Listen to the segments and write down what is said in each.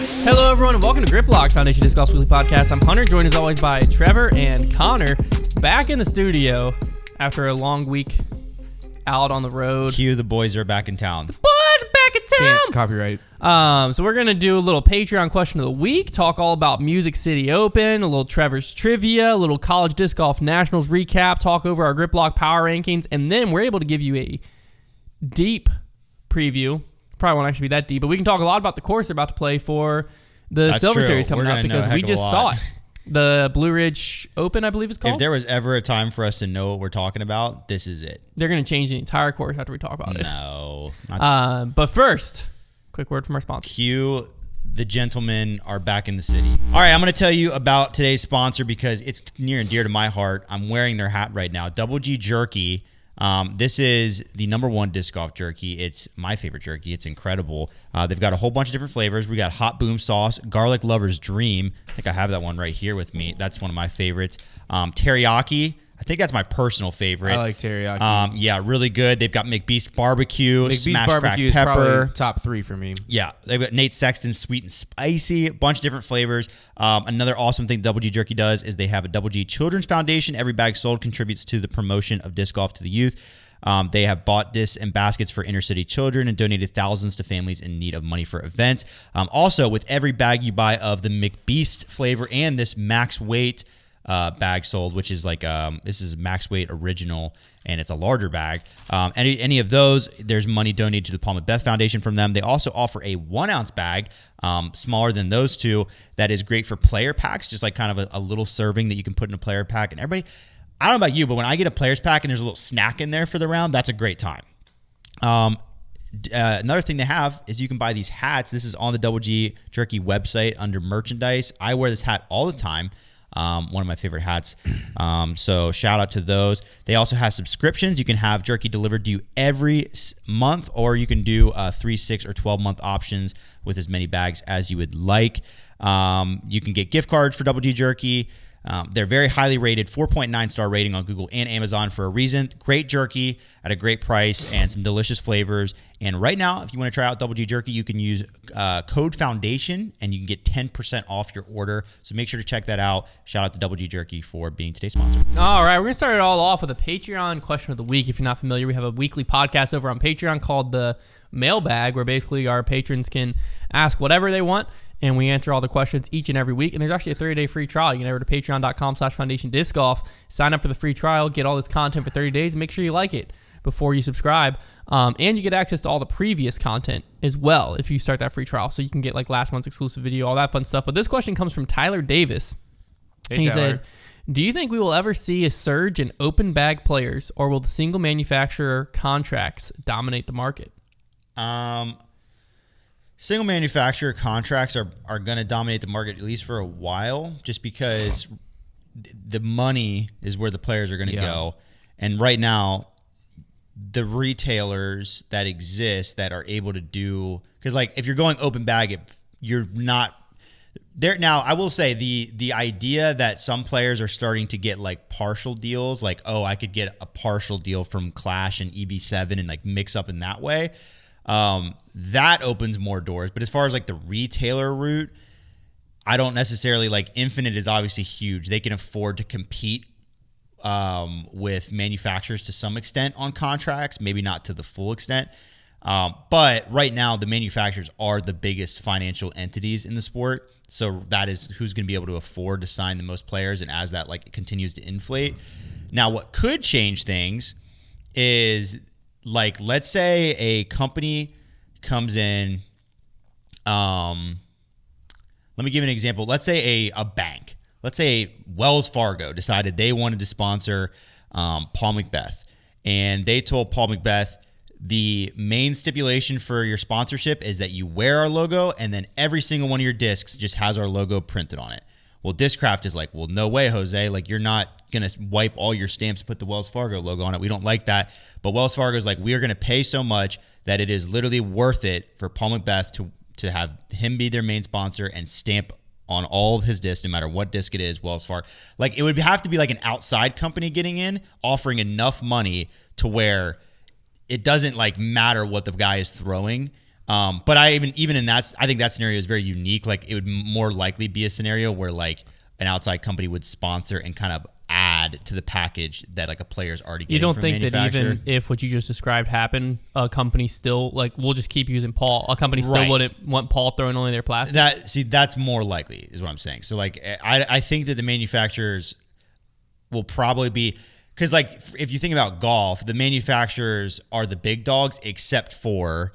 Hello, everyone, and welcome to Grip Locks Foundation Disc Golf Weekly Podcast. I'm Hunter, joined as always by Trevor and Konner, back in the studio after a long week out on the road. Cue, the boys are back in town. Boys are back in town. Can't copyright. So we're gonna do a little Patreon question of the week, talk all about Music City Open, a little Trevor's trivia, a little College Disc Golf Nationals recap, talk over our Grip Lock power rankings, and then we're able to give you a deep preview. Probably won't actually be that deep, but we can talk a lot about the course they're about to play for the Silver Series coming up because we just saw it. The Blue Ridge Open, I believe it's called. If there was ever a time for us to know what we're talking about, this is it. They're going to change the entire course after we talk about it. No. But first, quick word from our sponsor. Cue, the gentlemen are back in the city. All right, I'm going to tell you about today's sponsor because it's near and dear to my heart. I'm wearing their hat right now. Double G Jerky. This is the #1 disc golf jerky. It's my favorite jerky. It's incredible. They've got a whole bunch of different flavors. We got hot boom sauce, garlic lover's dream. I think I have that one right here with me. That's one of my favorites. Teriyaki. I think that's my personal favorite. I like teriyaki. Yeah, really good. They've got McBeast barbecue, McBeast smash barbecue crack is pepper. probably top 3 for me. Yeah, they've got Nate Sexton sweet and spicy, a bunch of different flavors. Another awesome thing Double G Jerky does is they have a Double G Children's Foundation. Every bag sold contributes to the promotion of disc golf to the youth. They have bought discs and baskets for inner city children and donated thousands to families in need of money for events. Also, with every bag you buy of the McBeast flavor and this max weight bag sold, which is like this is max weight original and it's a larger bag. Any of those, there's money donated to the Paul Macbeth Foundation from them. They also offer a 1 ounce bag, smaller than those two, that is great for player packs, just like kind of a little serving that you can put in a player pack. And everybody, I don't know about you, but when I get a player's pack and there's a little snack in there for the round, that's a great time. Another thing they have is you can buy these hats. This is on the Double G Jerky website under merchandise. I wear this hat all the time. One of my favorite hats. So shout out to those. They also have subscriptions. You can have jerky delivered to you every month, or you can do 3, 6, or 12-month options with as many bags as you would like. You can get gift cards for Double G Jerky. They're very highly rated, 4.9 star rating on Google and Amazon for a reason. Great jerky at a great price and some delicious flavors. And right now, if you want to try out Double G Jerky, you can use code Foundation and you can get 10% off your order. So make sure to check that out. Shout out to Double G Jerky for being today's sponsor. All right, we're going to start it all off with a Patreon question of the week. If you're not familiar, we have a weekly podcast over on Patreon called the Mailbag, where basically our patrons can ask whatever they want, and we answer all the questions each and every week. And there's actually a 30-day free trial. You can go to patreon.com/Foundation Disc Golf, sign up for the free trial, get all this content for 30 days, and make sure you like it before you subscribe. And you get access to all the previous content as well if you start that free trial. So you can get like last month's exclusive video, all that fun stuff. But this question comes from Tyler Davis. Hey, he Tyler. said, do you think we will ever see a surge in open bag players, or will the single manufacturer contracts dominate the market? Single manufacturer contracts are going to dominate the market at least for a while, just because the money is where the players are going to go. And right now, the retailers that exist that are able to do, because like if you're going open bag, you're not there. Now, I will say the idea that some players are starting to get like partial deals, like, oh, I could get a partial deal from Clash and EV7 and like mix up in that way. That opens more doors. But as far as like the retailer route, I don't necessarily like. Infinite is obviously huge. They can afford to compete with manufacturers to some extent on contracts, maybe not to the full extent. But right now, the manufacturers are the biggest financial entities in the sport. So that is who's going to be able to afford to sign the most players. And as that like continues to inflate. Now, what could change things is, like, let's say a company comes in. Let me give you an example. Let's say a bank. Let's say Wells Fargo decided they wanted to sponsor Paul Macbeth. And they told Paul Macbeth, the main stipulation for your sponsorship is that you wear our logo, and then every single one of your discs just has our logo printed on it. Well, Discraft is like, well, no way, Jose. Like, you're not going to wipe all your stamps and put the Wells Fargo logo on it. We don't like that. But Wells Fargo is like, we are going to pay so much that it is literally worth it for Paul Macbeth to have him be their main sponsor and stamp on all of his discs, no matter what disc it is, Wells Fargo. Like, it would have to be like an outside company getting in, offering enough money to where it doesn't like matter what the guy is throwing. But even in that, I think that scenario is very unique. Like it would more likely be a scenario where like an outside company would sponsor and kind of add to the package that like a player's already getting. You don't from think that manufacturer. even if what you just described happened, a company still like we'll just keep using Paul. A company still Right. wouldn't want Paul throwing only their plastic. That's more likely is what I'm saying. So like I think that the manufacturers will probably be, because like if you think about golf, the manufacturers are the big dogs except for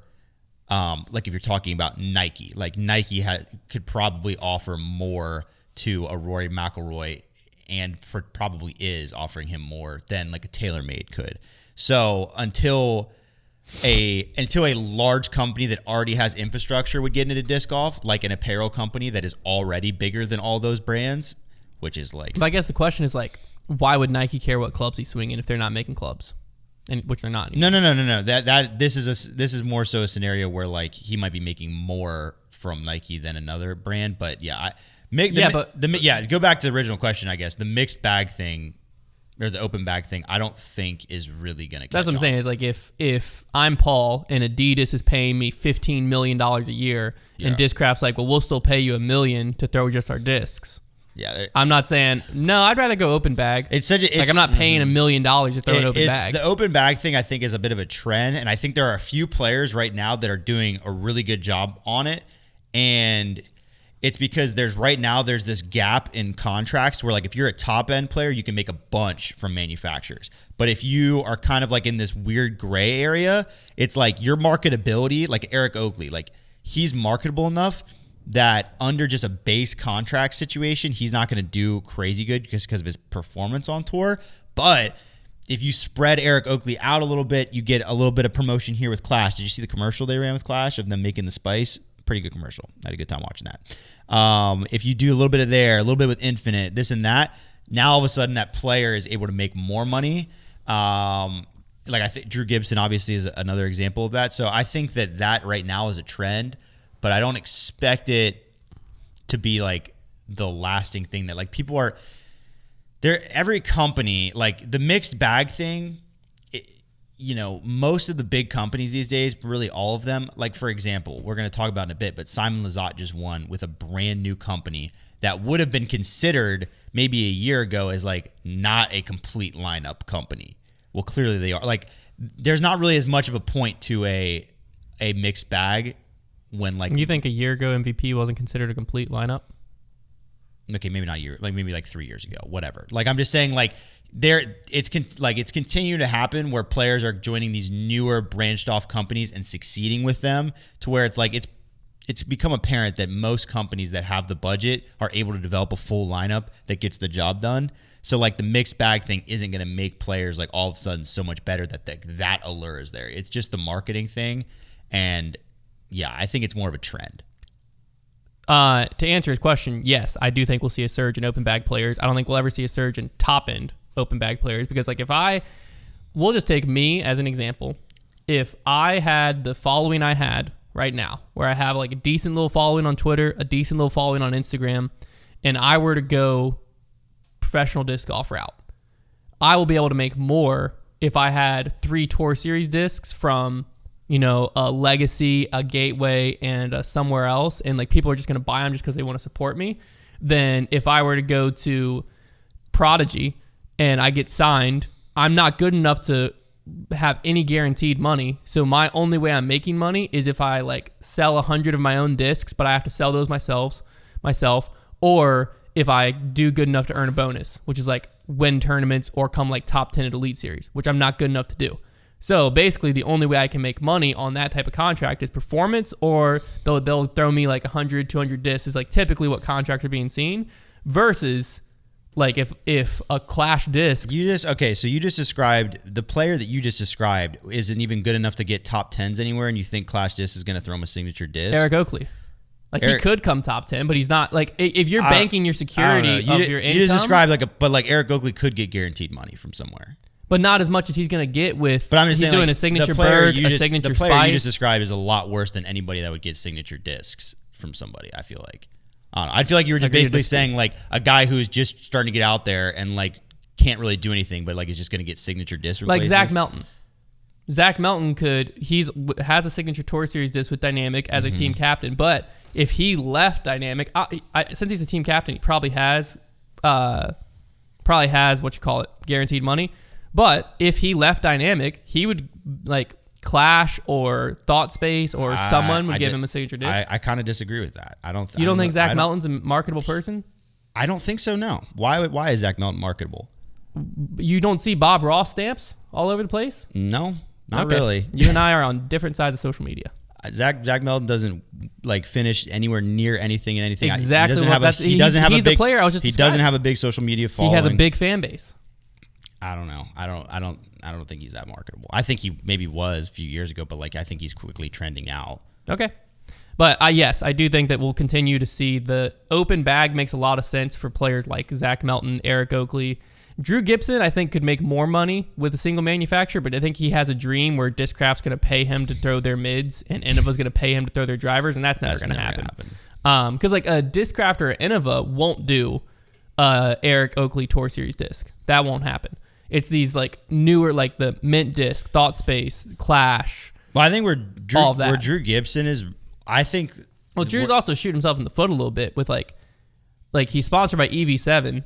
like if you're talking about Nike. Like Nike could probably offer more to a Rory McIlroy and probably is offering him more than like a TaylorMade could. So until a large company that already has infrastructure would get into disc golf, like an apparel company that is already bigger than all those brands, which is like. But I guess the question is like, why would Nike care what clubs he's swinging if they're not making clubs, and which they're not anymore? No. This is more so a scenario where like he might be making more from Nike than another brand, but yeah, go back to the original question. I guess the mixed bag thing or the open bag thing, I don't think is really gonna. That's what I'm saying. Is like if I'm Paul and Adidas is paying me $15 million a year, and Discraft's like, well, we'll still pay you $1 million to throw just our discs. Yeah, I'm not saying no. I'd rather go open bag. I'm not paying $1 million to throw an open bag. The open bag thing, I think, is a bit of a trend, and I think there are a few players right now that are doing a really good job on it, and it's because there's this gap in contracts where like if you're a top end player, you can make a bunch from manufacturers, but if you are kind of like in this weird gray area, it's like your marketability, like Eric Oakley, like he's marketable enough that under just a base contract situation, he's not going to do crazy good just because of his performance on tour. But if you spread Eric Oakley out a little bit, you get a little bit of promotion here with Clash. Did you see the commercial they ran with Clash of them making the spice? Pretty good commercial. I had a good time watching that. If you do a little bit of there, a little bit with Infinite, this and that, now all of a sudden that player is able to make more money. Like I think Drew Gibson obviously is another example of that. So I think that right now is a trend, but I don't expect it to be like the lasting thing that like people are there. Every company, like the mixed bag thing, most of the big companies these days, really all of them, like for example, we're going to talk about in a bit, but Simon Lizotte just won with a brand new company that would have been considered maybe a year ago as like not a complete lineup company. Well, clearly they are. Like there's not really as much of a point to a mixed bag when like. You think a year ago MVP wasn't considered a complete lineup? Okay, maybe not a year, like maybe like 3 years ago, whatever. Like I'm just saying, like it's continuing to happen where players are joining these newer branched off companies and succeeding with them to where it's like it's become apparent that most companies that have the budget are able to develop a full lineup that gets the job done. So like the mixed bag thing isn't going to make players like all of a sudden so much better that allure is there. It's just the marketing thing, and yeah, I think it's more of a trend. To answer his question, yes, I do think we'll see a surge in open bag players. I don't think we'll ever see a surge in top end open bag players because like we'll just take me as an example. If I had the following I had right now, where I have like a decent little following on Twitter, a decent little following on Instagram, and I were to go professional disc golf route, I will be able to make more if I had 3 Tour Series discs from a Legacy, a Gateway, and somewhere else, and like people are just going to buy them just because they want to support me, than if I were to go to Prodigy and I get signed. I'm not good enough to have any guaranteed money, so my only way I'm making money is if I like sell 100 of my own discs, but I have to sell those myself, or if I do good enough to earn a bonus, which is like win tournaments or come like top 10 at Elite Series, which I'm not good enough to do. So basically, the only way I can make money on that type of contract is performance, or they'll throw me like 100, 200 discs is like typically what contracts are being seen, versus like if a Clash disc. So you just described the player that you just described isn't even good enough to get top 10s anywhere, and you think Clash disc is going to throw him a signature disc? Eric Oakley. Like he could come top 10, but he's not. Like if you're banking your security of your income. You just described but Eric Oakley could get guaranteed money from somewhere. But not as much as he's going to get with. But I'm just he's saying, doing a signature Berg, a signature The player Spice. you just described is a lot worse than anybody that would get signature discs from somebody. I feel like. I don't know. I feel like you were just basically saying like a guy who's just starting to get out there and like can't really do anything, but like is just going to get signature disc replaces. Like Zach Melton. Zach Melton has a signature Tour Series disc with Dynamic as a team captain, but if he left Dynamic, since he's a team captain, he probably has guaranteed money. But if he left Dynamic, he would like Clash or Thought Space or someone would give him a signature disc. I kind of disagree with that. You don't think Zach Melton's a marketable person? I don't think so. No. Why is Zach Melton marketable? You don't see Bob Ross stamps all over the place? No, not really. You and I are on different sides of social media. Zach Melton doesn't like finish anywhere near anything in anything. Exactly. He doesn't have a big player I was just He doesn't have a big social media following. He has a big fan base. I don't know. I don't think he's that marketable. I think he maybe was a few years ago, but like I think he's quickly trending out. Okay. But yes, I do think that we'll continue to see the open bag makes a lot of sense for players like Zach Melton, Eric Oakley. Drew Gibson, I think, could make more money with a single manufacturer, but I think he has a dream where Discraft's going to pay him to throw their mids and Innova's going to pay him to throw their drivers, and that's never going to happen. Because like a Discraft or an Innova won't do Eric Oakley Tour Series disc. That won't happen. It's these like newer, like the Mint disc, Thought Space, Clash. Well, I think where Drew Gibson is, I think. Well, Drew's also shooting himself in the foot a little bit with like he's sponsored by EV7.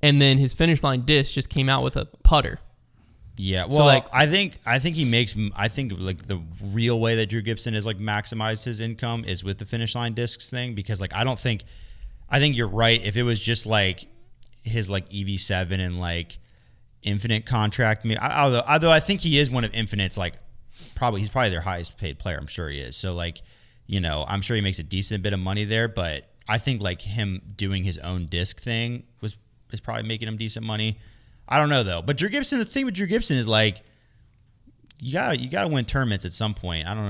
And then his finish line disc just came out with a putter. Yeah, well, so I think he makes. I think like the real way that Drew Gibson has like maximized his income is with the finish line discs thing, because like I think you're right. If it was just like his like EV7 and like Infinite contract, although I think he is one of Infinite's like he's probably their highest paid player. I'm sure he is. So like I'm sure he makes a decent bit of money there. But I think like him doing his own disc thing is probably making him decent money. I don't know though. But Drew Gibson, the thing with Drew Gibson is like you gotta win tournaments at some point. I don't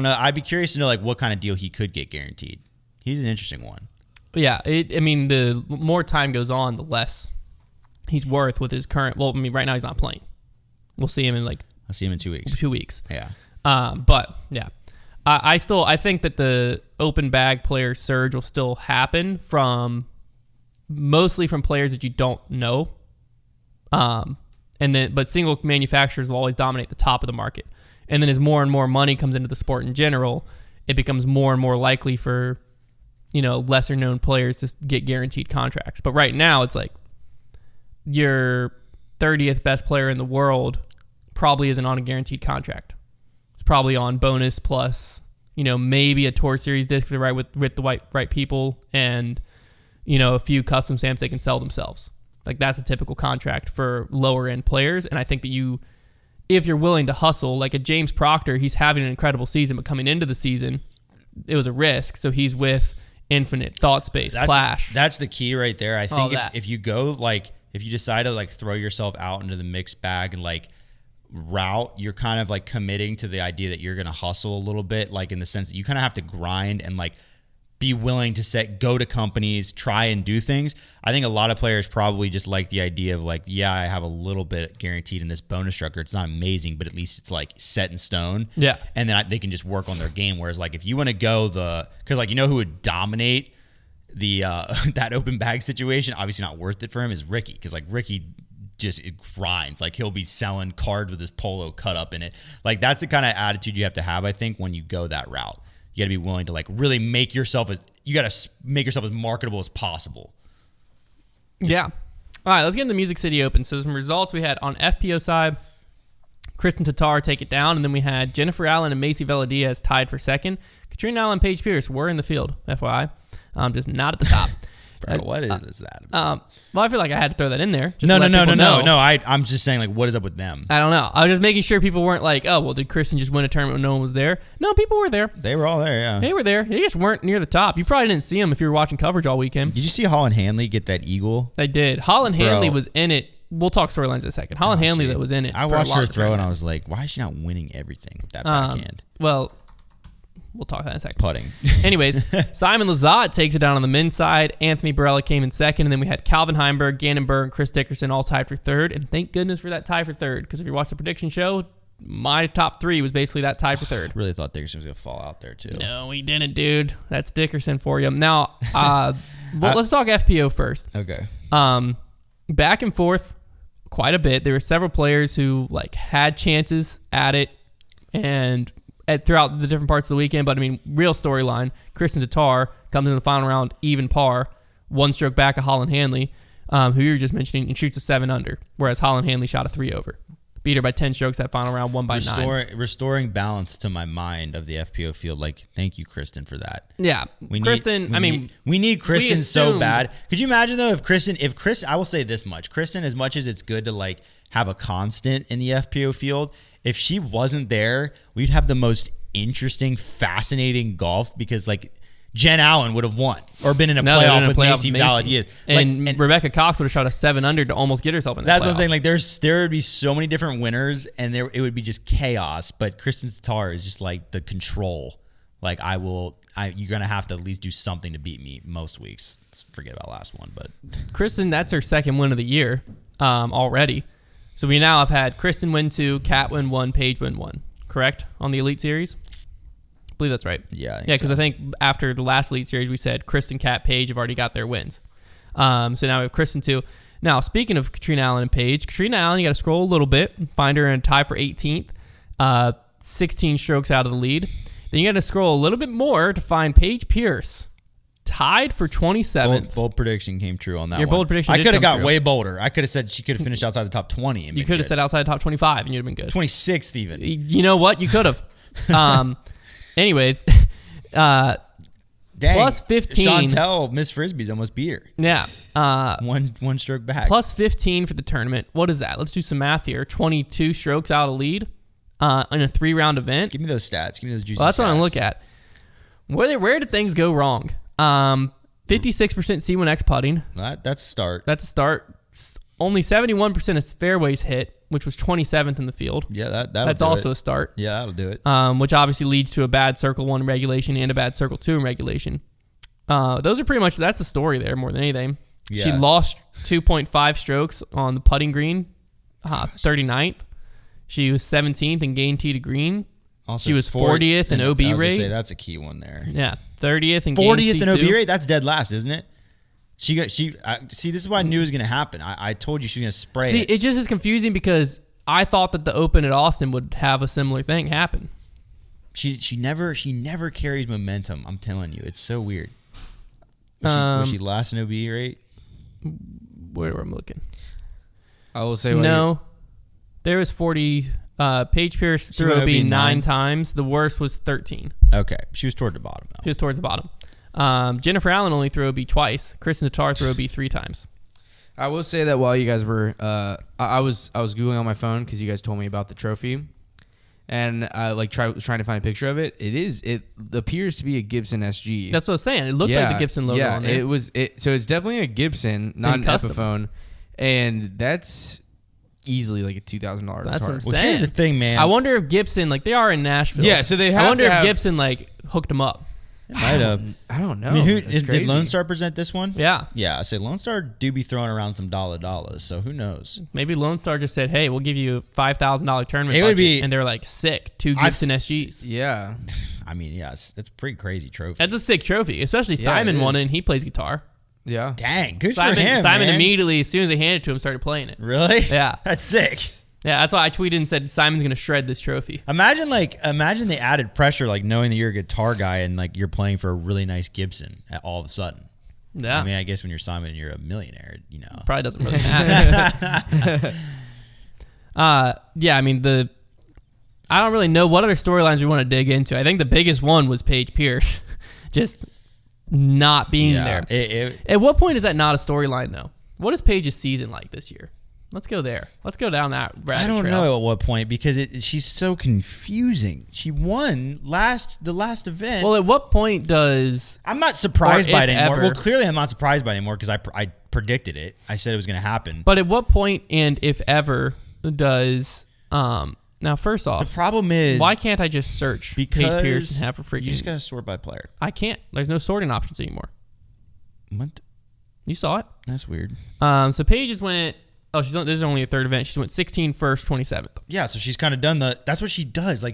know. I'd be curious to know like what kind of deal he could get guaranteed. He's an interesting one. Yeah, the more time goes on, the less he's worth with his current. Well, I mean, right now he's not playing. I'll see him in 2 weeks. 2 weeks. Yeah. But yeah, I think that the open bag player surge will still happen mostly from players that you don't know. But single manufacturers will always dominate the top of the market. And then as more and more money comes into the sport in general, it becomes more and more likely for, lesser known players to get guaranteed contracts. But right now it's like your 30th best player in the world probably isn't on a guaranteed contract. It's probably on bonus plus, maybe a Tour Series disc with the right people and, a few custom stamps they can sell themselves. Like that's a typical contract for lower end players. And I think that if you're willing to hustle, like a James Proctor, he's having an incredible season, but coming into the season, it was a risk. So he's with Infinite, Thought Space, Clash. That's the key right there. I think if you go if you decide to like throw yourself out into the mixed bag and like route, you're kind of like committing to the idea that you're going to hustle a little bit, like in the sense that you kind of have to grind and like be willing to go to companies, try and do things. I think a lot of players probably just like the idea of like, yeah, I have a little bit guaranteed in this bonus structure. It's not amazing, but at least it's like set in stone. Yeah. And then they can just work on their game. Whereas like if you want to go because like who would dominate the that open bag situation, obviously not worth it for him, is Ricky. Because like Ricky it grinds. Like he'll be selling cards with his polo cut up in it. Like that's the kind of attitude you have to have, I think, when you go that route. You got to be willing to like really make yourself as marketable as possible. Yeah. All right, let's get into the Music City Open. So some results we had on FPO side, Kristen Tatar take it down, and then we had Jennifer Allen and Macy Veladiaz tied for second. Katrina Allen and Paige Pierce were in the field, FYI. Just not at the top. Bro, what is that? Well, I feel like I had to throw that in there. No. I'm just saying, like, what is up with them? I don't know. I was just making sure people weren't like, oh, well, did Kristen just win a tournament when no one was there? No, people were there. They were all there, yeah. They were there. They just weren't near the top. You probably didn't see them if you were watching coverage all weekend. Did you see Holland Hanley get that eagle? I did. Holland Hanley was in it. We'll talk storylines in a second. Holland Hanley that was in it. I watched her throw, and I was like, why is she not winning everything with that backhand? Well, we'll talk that in a second. Putting. Anyways, Simon Lizotte takes it down on the men's side. Anthony Barella came in second. And then we had Calvin Heimberg, Gannon Burr, and Chris Dickerson all tied for third. And thank goodness for that tie for third. Because if you watch the prediction show, my top three was basically that tie for third. Really thought Dickerson was going to fall out there, too. No, he didn't, dude. That's Dickerson for you. Now, let's talk FPO first. Okay. Back and forth. quite a bit. There were several players who like had chances at it and throughout the different parts of the weekend. But I mean, real storyline: Kristen Tatar comes in the final round even par, 1 stroke back of Holland Hanley, who you were just mentioning, and shoots a 7 under, whereas Holland Hanley shot a 3 over. Beat her by 10 strokes that final round, won by 9. Restoring balance to my mind of the FPO field. Like, thank you, Kristen, for that. Yeah, we need Kristen so bad. Could you imagine though if Kristen, I will say this much, Kristen, as much as it's good to like have a constant in the FPO field, if she wasn't there, we'd have the most interesting, fascinating golf because like Jen Allen would have won or been in a playoff with Macy Valdez. And Rebecca Cox would have shot a 7 under to almost get herself in that That's playoff. what I'm saying. Like there would be so many different winners and it would be just chaos. But Kristen Tatar is just like the control. Like you're going to have to at least do something to beat me most weeks. Forget about last one. But Kristen, that's her second win of the year already. So we now have had Kristen win 2, Kat win 1, Paige win 1. Correct? On the Elite Series? I believe that's right. Yeah, because I think after the last Elite Series, we said Kristen, Kat, Paige have already got their wins. So now we have Kristen 2. Now, speaking of Katrina Allen and Paige, Katrina Allen, you got to scroll a little bit, find her in a tie for 18th, 16 strokes out of the lead. Then you got to scroll a little bit more to find Paige Pierce, tied for 27th. Bold prediction came true on that Your one. bold prediction I could have got true. way bolder. I could have said she could have finished outside the top 20. And you could have said outside the top 25 and you'd have been good. 26th even. You know what? You could have. Anyways, Dang, plus 15. Chantel, Miss Frisbee's almost beat her. Yeah. One stroke back. Plus 15 for the tournament. What is that? Let's do some math here. 22 strokes out of lead in a 3-round event. Give me those stats. Give me those juicy Well, that's stats. what I'm looking at. Where did things go wrong? 56% C1X putting. That's a start. That's a start. Only 71% of fairways hit, which was 27th in the field. Yeah, that's also a start. Yeah, that'll do it. Which obviously leads to a bad Circle 1 regulation and a bad Circle 2 in regulation. Those are pretty much, that's the story there more than anything. Yeah. She lost 2.5 strokes on the putting green, 39th. She was 17th in gain tee to green. Also, she was 40th in OB I was rate. gonna say that's a key one there. Yeah, 30th in gain 40th in C2. OB rate. That's dead last, isn't it? See, this is what I knew was gonna happen. I told you she was gonna spray. See, it just is confusing because I thought that the Open at Austin would have a similar thing happen. She never carries momentum. I'm telling you, it's so weird. Was she last in OB rate? Where am I looking? I will say no. There was 40. Paige Pierce threw OB 9 times. The worst was 13. Okay, she was toward the bottom though. She was towards the bottom. Jennifer Allen only threw OB twice. Kristen Tatar threw OB 3 times. I will say that while you guys were, I was Googling on my phone because you guys told me about the trophy, and I trying to find a picture of it. It appears to be a Gibson SG. That's what I was saying. It looked like the Gibson logo on there. So it's definitely a Gibson, not an Epiphone, and that's easily like a $2,000. That's what I'm saying. Well, here's the thing, man. I wonder if Gibson, they are in Nashville. Yeah, so they have. I wonder if Gibson hooked them up. Might have. I don't know. I mean, did Lone Star present this one? Yeah. Yeah, I say Lone Star do be throwing around some dollars, so who knows? Maybe Lone Star just said, "Hey, we'll give you a $5,000 tournament It budget," would be, and they're like, "Sick, 2 Gibson SGs." Yeah. I mean, yes, that's a pretty crazy trophy. That's a sick trophy, especially Simon won it, and he plays guitar. Yeah. Dang, good Simon, for him, Simon man. immediately, as soon as they handed it to him, started playing it. Really? Yeah. That's sick. Yeah, that's why I tweeted and said Simon's gonna shred this trophy. Imagine the added pressure, knowing that you're a guitar guy and you're playing for a really nice Gibson all of a sudden. Yeah. I mean, I guess when you're Simon, you're a millionaire. Probably doesn't really matter. Yeah, I mean I don't really know what other storylines we want to dig into. I think the biggest one was Paige Pierce, just not being there. At what point is that not a storyline though? What is Paige's season like this year? Let's go there. Let's go down that rabbit trail. I don't know at what point because she's so confusing. She won the last event. Well, at what point does... I'm not surprised by it anymore. Ever, well, clearly I'm not surprised by it anymore because I predicted it. I said it was going to happen. But at what point and if ever does... now, first off... The problem is... Why can't I just search Paige Pierce and have her freaking... You just got to sort by player. I can't. There's no sorting options anymore. What? You saw it? That's weird. So Paige just went... Oh, this is only a third event. She went 16 first, 27th. Yeah, so she's kind of done that's what she does.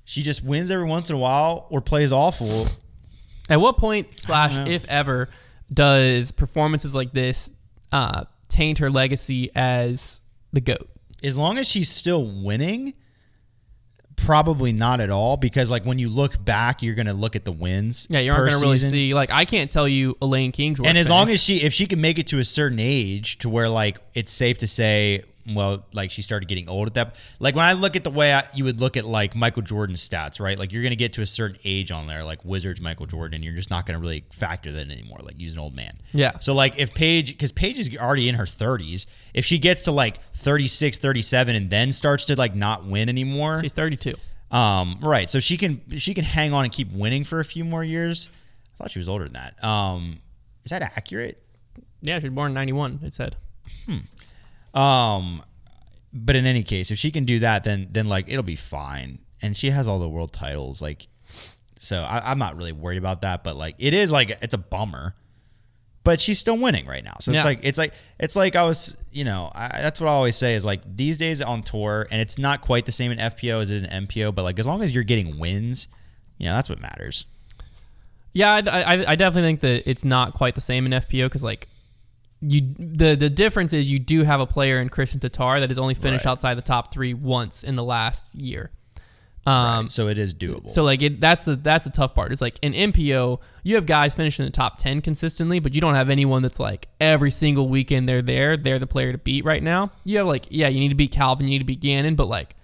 She just wins every once in a while or plays awful. At what point / if ever does performances like this taint her legacy as the GOAT. As long as she's still winning, probably not at all, because like when you look back, you're going to look at the wins. Yeah, you aren't going to really see, like, I can't tell you Elaine Kingsworth's And as finish. long as if she can make it to a certain age to where like it's safe to say, well, like she started getting old at that. Like when I look at the way you would look at like Michael Jordan's stats, right? Like you're going to get to a certain age on there, like Wizards Michael Jordan, you're just not going to really factor that in anymore. Like he's an old man. Yeah. So like if because Paige is already in her 30s, if she gets to like 36, 37 and then starts to like not win anymore. She's 32. Right. So she can hang on and keep winning for a few more years. I thought she was older than that. Is that accurate? Yeah, she was born in 91, it said. But in any case, if she can do that, then like it'll be fine. And she has all the world titles, like, so I'm not really worried about that. But like, it is like it's a bummer, but she's still winning right now. So it's like I was, that's what I always say is like these days on tour, and it's not quite the same in FPO as it in MPO, but like as long as you're getting wins, that's what matters. Yeah, I definitely think that it's not quite the same in FPO because like. The difference is you do have a player in Kristen Tatar that has only finished outside the top 3 once in the last year. Right. So it is doable. So like that's the tough part. It's like in MPO you have guys finishing in the top 10 consistently, but you don't have anyone that's like every single weekend they're the player to beat right now. You have like you need to beat Calvin, you need to beat Gannon, but like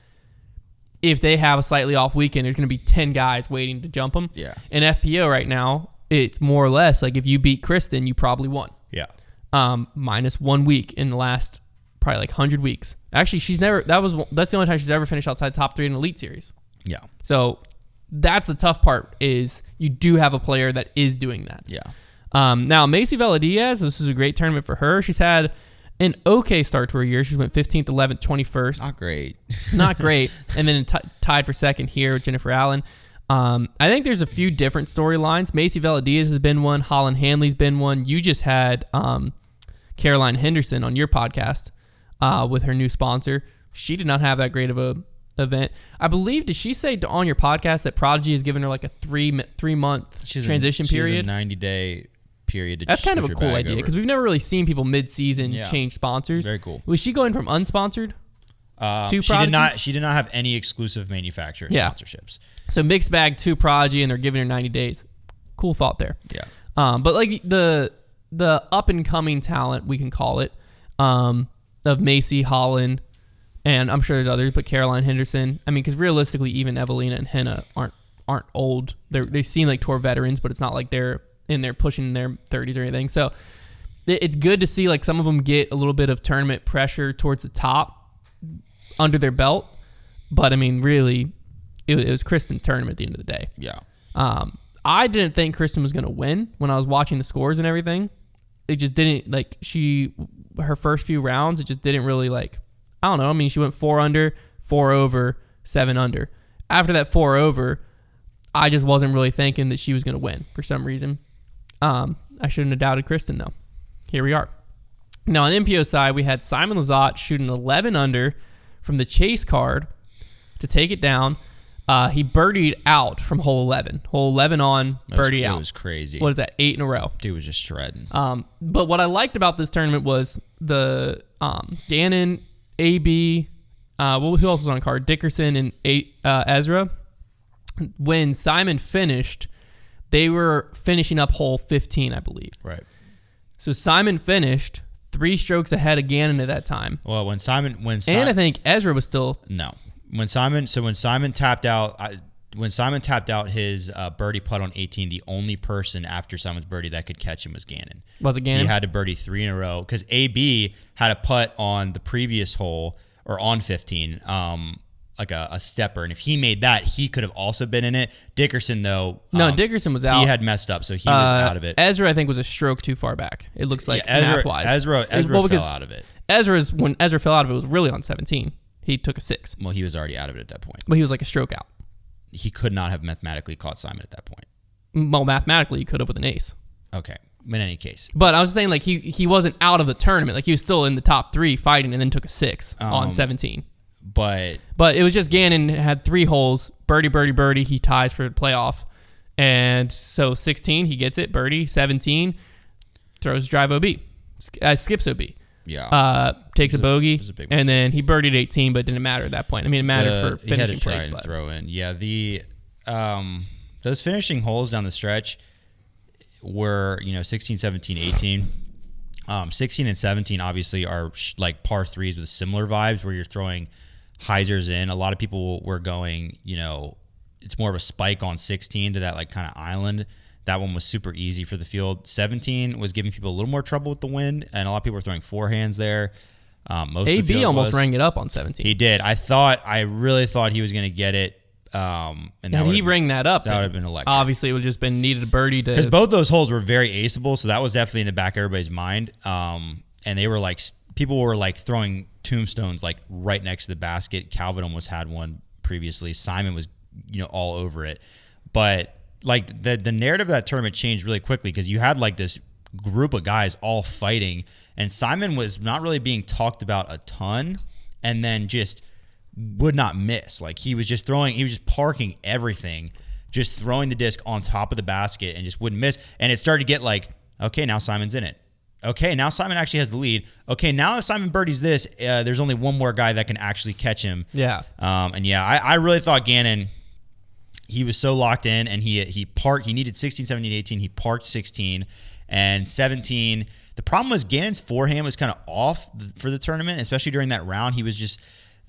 if they have a slightly off weekend, there's going to be 10 guys waiting to jump them. Yeah. In FPO right now, it's more or less like if you beat Kristen, you probably won. Yeah. Minus 1 week in the last probably like 100 weeks. Actually, that's the only time she's ever finished outside top 3 in an Elite Series. Yeah. So that's the tough part is you do have a player that is doing that. Yeah. Now, Macy Vela-Diaz, this is a great tournament for her. She's had an okay start to her year. She's went 15th, 11th, 21st. Not great. Not great. And then tied for second here with Jennifer Allen. I think there's a few different storylines. Macy Vela-Diaz has been one. Holland Hanley's been one. You just had Caroline Henderson on your podcast with her new sponsor. She did not have that great of a event. I believe, did she say on your podcast that Prodigy has given her like a 3-month transition period? She has a 90-day period to That's kind of a cool idea because we've never really seen people mid-season change sponsors. Very cool. Was she going from unsponsored to Prodigy? She did not have any exclusive manufacturer sponsorships. So mixed bag to Prodigy, and they're giving her 90 days. Cool thought there. Yeah. But like the up and coming talent, we can call it, of Macy, Holland, and I'm sure there's others, but Caroline Henderson. I mean, because realistically, even Evelina and Henna aren't old. They seem like tour veterans, but it's not like they're in there pushing their 30s or anything. So it's good to see like some of them get a little bit of tournament pressure towards the top under their belt. But I mean, really, it was Kristen's tournament at the end of the day. Yeah. I didn't think Kristen was going to win when I was watching the scores and everything. It just didn't, like, her first few rounds, it just didn't really, like, I don't know. I mean, she went 4 under, 4 over, 7 under. After that 4 over, I just wasn't really thinking that she was going to win for some reason. I shouldn't have doubted Kristen, though. Here we are. Now, on the MPO side, we had Simon Lizotte shooting 11 under from the chase card to take it down. He birdied out from hole 11. Hole 11 on, birdie out. It was crazy. What is that? 8 in a row. Dude was just shredding. But what I liked about this tournament was the Gannon, AB, who else was on card? Dickerson and Ezra. When Simon finished, they were finishing up hole 15, I believe. Right. So Simon finished 3 strokes ahead of Gannon at that time. Well, when Simon and I think Ezra was still no. When Simon tapped out his birdie putt on 18, the only person after Simon's birdie that could catch him was Gannon. Was it Gannon? He had to birdie 3 in a row because AB had a putt on the previous hole or on 15, like a stepper, and if he made that, he could have also been in it. Dickerson though, no, Dickerson was out. He had messed up, so he was out of it. Ezra, I think, was a stroke too far back. It looks like math-wise. Ezra fell out of it. When Ezra fell out of it, was really on 17. He took a 6. Well, he was already out of it at that point. But he was like a stroke out. He could not have mathematically caught Simon at that point. Well, mathematically, he could have with an ace. Okay. In any case. But I was saying, like, he wasn't out of the tournament. Like, he was still in the top 3 fighting and then took a 6 on 17. But it was just Gannon had 3 holes. Birdie, birdie, birdie. He ties for the playoff. And so 16, he gets it. Birdie. 17, throws drive OB. Skips OB. Takes a bogey, big and then he birdied 18, but it didn't matter at that point. I mean, it mattered for finishing he had to try place. And But throw in. Yeah, those finishing holes down the stretch were 16, 17, 18. 16 and 17 obviously are like par threes with similar vibes where you're throwing hyzers in. A lot of people were going, it's more of a spike on 16 to that like kind of island. That one was super easy for the field. 17 was giving people a little more trouble with the wind, and a lot of people were throwing forehands there. Most of the field almost rang it up on 17. He did. I really thought he was going to get it. And had he rang that up, that would have been electric. Obviously, it would have just been needed a birdie to. Because both those holes were very aceable, so that was definitely in the back of everybody's mind. And they were like, people were like throwing tombstones like right next to the basket. Calvin almost had one previously. Simon was, all over it. But like the narrative of that tournament changed really quickly because you had like this group of guys all fighting, and Simon was not really being talked about a ton, and then just would not miss. Like he was just parking everything, just throwing the disc on top of the basket and just wouldn't miss. And it started to get like, okay, now Simon's in it. Okay, now Simon actually has the lead. Okay, now if Simon birdies this, there's only one more guy that can actually catch him. Yeah. I really thought Gannon, he was so locked in, and he parked. He needed 16, 17, 18. He parked 16 and 17. The problem was Gannon's forehand was kind of off for the tournament, especially during that round. He was just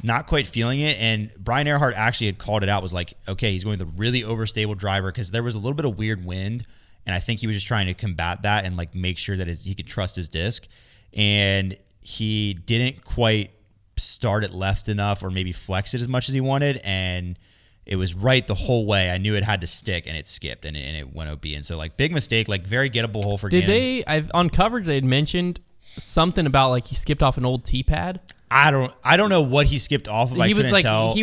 not quite feeling it, and Brian Earhart actually had called it out, was like, okay, he's going with a really overstable driver because there was a little bit of weird wind, and I think he was just trying to combat that and like make sure that he could trust his disc, and he didn't quite start it left enough or maybe flex it as much as he wanted, and it was right the whole way. I knew it had to stick, and it skipped, and it went OB, and so like big mistake, like very gettable hole for Gannon. On coverage they had mentioned something about like he skipped off an old tee pad? I don't know what he skipped off of. He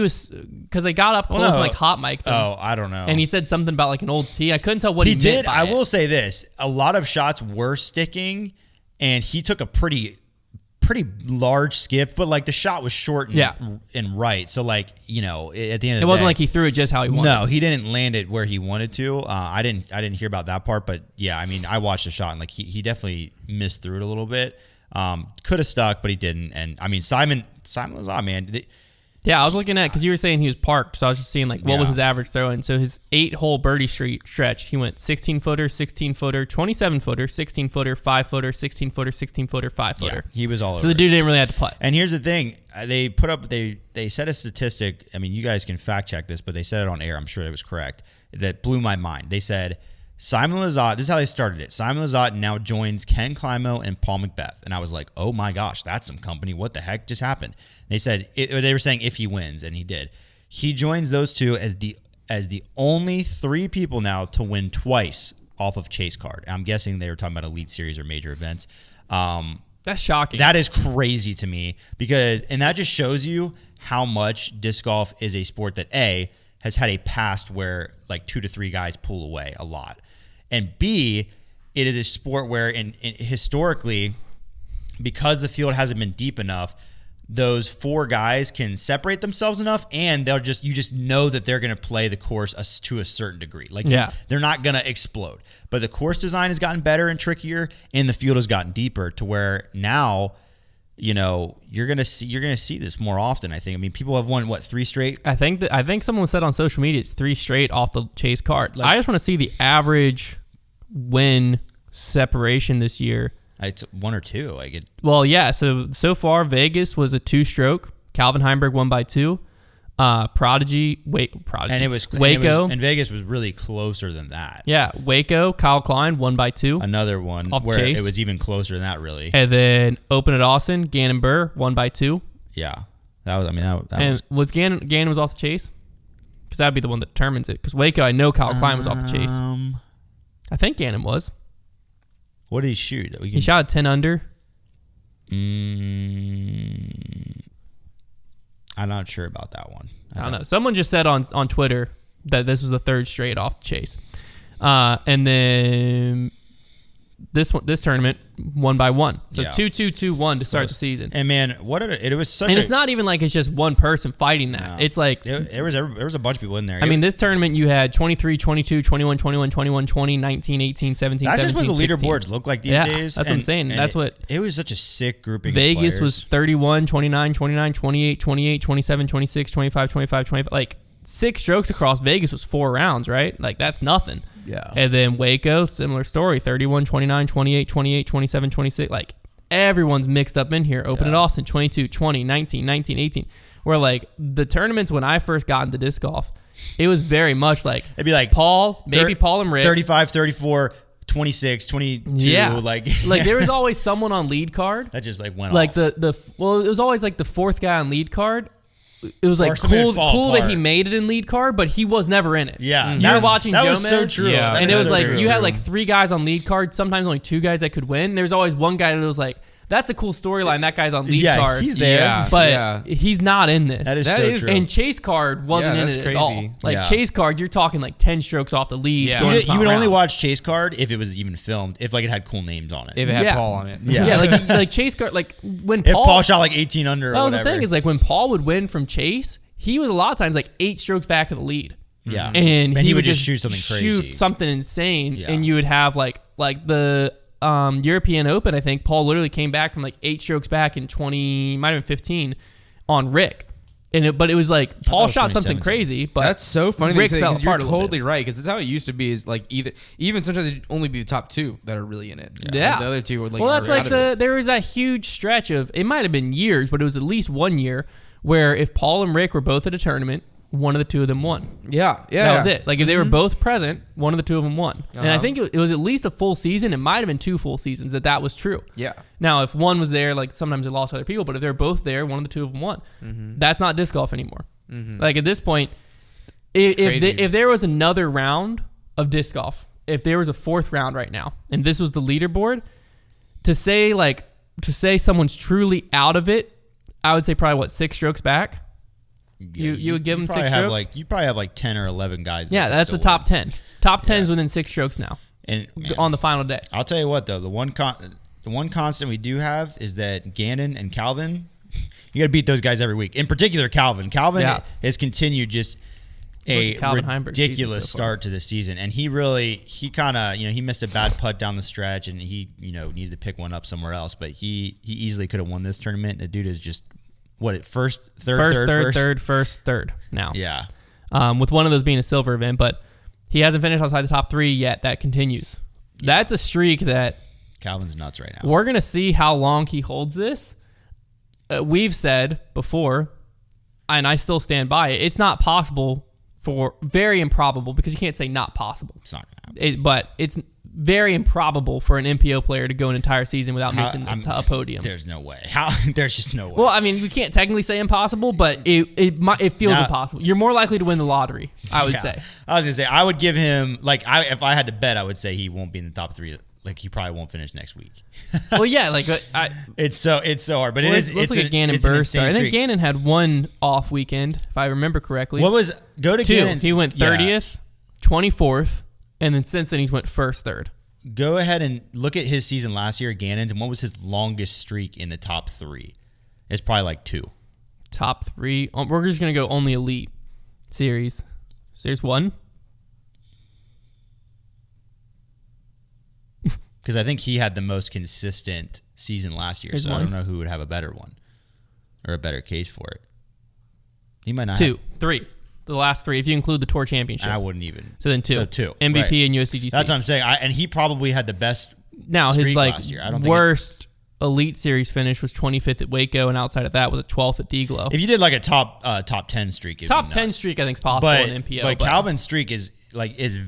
was because they got up close and like hot mic'd him. Oh, I don't know. And he said something about like an old tee. I couldn't tell what he did. Meant by I it. will say this: a lot of shots were sticking, and he took a pretty large skip, but like the shot was short and right. So like at the end of the day, it wasn't like he threw it just how he wanted. No, he didn't land it where he wanted to. I didn't hear about that part, but yeah, I mean, I watched the shot and like he definitely missed through it a little bit. Could have stuck, but he didn't. And I mean, Simon was on, man. Yeah, I was looking at, because you were saying he was parked, so I was just seeing like what was his average throw in. So his 8-hole birdie stretch, he went 16-footer, 16-footer, 27-footer, 16-footer, 5-footer, 16-footer, 16-footer, 5-footer. Yeah, he was all over. So the dude didn't really have to putt. And here's the thing: they said a statistic. I mean, you guys can fact check this, but they said it on air. I'm sure it was correct. That blew my mind. They said Simon Lizotte, this is how they started it. Simon Lizotte now joins Ken Climo and Paul Macbeth. And I was like, oh my gosh, that's some company. What the heck just happened? They said, they were saying if he wins, and he did. He joins those two as the only 3 people now to win twice off of Chase Card. I'm guessing they were talking about Elite Series or major events. That's shocking. That is crazy to me and that just shows you how much disc golf is a sport that A, has had a past where like 2 to 3 guys pull away a lot. And B, it is a sport where historically, because the field hasn't been deep enough, those 4 guys can separate themselves enough, and you just know that they're going to play the course to a certain degree. Like they're not going to explode. But the course design has gotten better and trickier, and the field has gotten deeper to where now, you're gonna see this more often. I think. I mean, people have won 3 straight. I think someone said on social media it's 3 straight off the Chase Card. I just want to see the average win separation this year. It's 1 or 2. Well, yeah. So far, Vegas was a 2-stroke. Calvin Heimberg won by 2. Prodigy, and it was Waco, and Vegas was really closer than that. Yeah, Waco, Kyle Klein won by 2. Another one off where Chase. It was even closer than that, really. And then Open at Austin, Gannon Burr won by 2. Yeah, that was. I mean, that was Gannon was off the Chase, because that'd be the one that determines it. Because Waco, I know Kyle Klein was off the Chase. I think Gannon was. What did he shoot? He shot a 10 under. I'm not sure about that one. I don't know. Someone just said on Twitter that this was the 3rd straight off the Chase. And then this tournament 1-1. So Yeah. 2-2-2-1 to start the season. And man, it was such. And it's not even like it's just one person fighting that. No. It's like there was a bunch of people in there. I mean, this tournament you had 23, 22, 21, 21, 21, 20, 19, 18, 17, that's 17, just what the 16. leaderboards look like these Yeah, days. that's what I'm saying. That's what it was such a sick grouping. Vegas of was 31, 29, 29, 28, 28, 27, 26, 25, 25, 25. Like 6 strokes across Vegas was 4 rounds, right? Like that's nothing. Yeah. And then Waco, similar story, 31, 29, 28, 28, 27, 26. Like everyone's mixed up in here. Open at Austin, 22, 20, 19, 19, 18. Where like the tournaments when I first got into disc golf, it was very much like it'd be like Paul, maybe Paul and Rick. 35, 34, 26, 22. Yeah. Like there was always someone on lead card. that just like went Like off. it was always like the 4th guy on lead card. It was like Or something would fall cool that he apart. made it in lead card, but he was never in it. Yeah. You were watching that Jomez. was so true. Yeah. That And is it was so like true. you had like 3 guys on lead card, sometimes only 2 guys that could win. There's always one guy that was like, that's a cool storyline. That guy's on lead Yeah, card. he's there. Yeah. But Yeah. he's not in this. That is so true. And Chase card wasn't Yeah, in that's it at all. crazy. Like Yeah. Chase card, you're talking like 10 strokes off the lead. Yeah. going to the You final would only round. watch Chase card if it was even filmed, if like it had cool names on it. If it had Yeah. Paul on it. Yeah. Yeah, like Chase card, like when if Paul Paul shot like 18 under or that was whatever. the thing is like when Paul would win from Chase, he was a lot of times like 8 strokes back of the lead. Yeah. And Man, he would just shoot crazy. something insane, Yeah. and you would have like the European Open. I think Paul literally came back from like 8 strokes back in 20, might have been 15, on Rick. But it was like Paul was shot something 2017. crazy. But That's so funny. Rick Rick fell because you're apart a little bit. totally right. Because that's how it used to be. Is like even sometimes it'd only be the top 2 that are really in it. Yeah. The other 2 were like. Well, that's are like out of it. there was that huge stretch of, it might have been years, but it was at least 1 year where if Paul and Rick were both at a tournament, one of the 2 of them won. Yeah. That was it. Like if they were both present, one of the 2 of them won. And I think it was at least a full season. It might have been 2 full seasons that was true. Yeah. Now, if one was there, like sometimes they lost other people, but if they're both there, one of the 2 of them won. That's not disc golf anymore. Like at this point, if there was another round of disc golf, if there was a 4th round right now, and this was the leaderboard, to say someone's truly out of it, I would say probably 6 strokes back. Yeah, You would give them 6 probably strokes? you probably have like 10 or 11 guys. Yeah, that that's the still top 10. Top 10 is within 6 strokes now win. And man, on the final day. I'll tell you what though, the one constant we do have is that Gannon and Calvin, you got to beat those guys every week. In particular, Calvin. Calvin has continued just a Calvin Heimberg's season ridiculous so far. start to the season, and he kind of he missed a bad putt down the stretch, and he needed to pick one up somewhere else, but he easily could have won this tournament. The dude is just first, third now. Yeah. With one of those being a silver event, but he hasn't finished outside the top 3 yet. That continues. Yeah. That's a streak that Calvin's nuts right now. we're gonna see how long he holds this. We've said before, and I still stand by it. It's not possible very improbable, because you can't say not possible. It's not gonna happen. But it's very improbable for an MPO player to go an entire season without missing a podium. There's no way. There's just no way. Well, I mean, we can't technically say impossible, but it feels impossible. You're more likely to win the lottery, I would say. I was gonna say I would give him if I had to bet, I would say he won't be in the top 3. Like he probably won't finish next week. Well, yeah, it's so hard, but let's look at Gannon burst. I think Gannon had one off weekend, if I remember correctly. Go to 2. Gannon's. He went 30th, 24th, and then since then he's went 1st, 3rd. Go ahead and look at his season last year, Gannon's, and what was his longest streak in the top 3? It's probably like 2. Top 3. We're just gonna go only elite series. Series 1. Because I think he had the most consistent season last year, so I don't know who would have a better one or a better case for it. He might not. 2, 3. The last 3, if you include the Tour Championship. I wouldn't even. So then 2. So 2. MVP right. and USDGC. That's what I'm saying. And he probably had the best now streak his last year. I don't worst elite series finish was 25th at Waco, and outside of that was a 12th at Deglow. If you did like a top 10 streak, top 10 streak I think is possible in MPO. But Calvin's streak is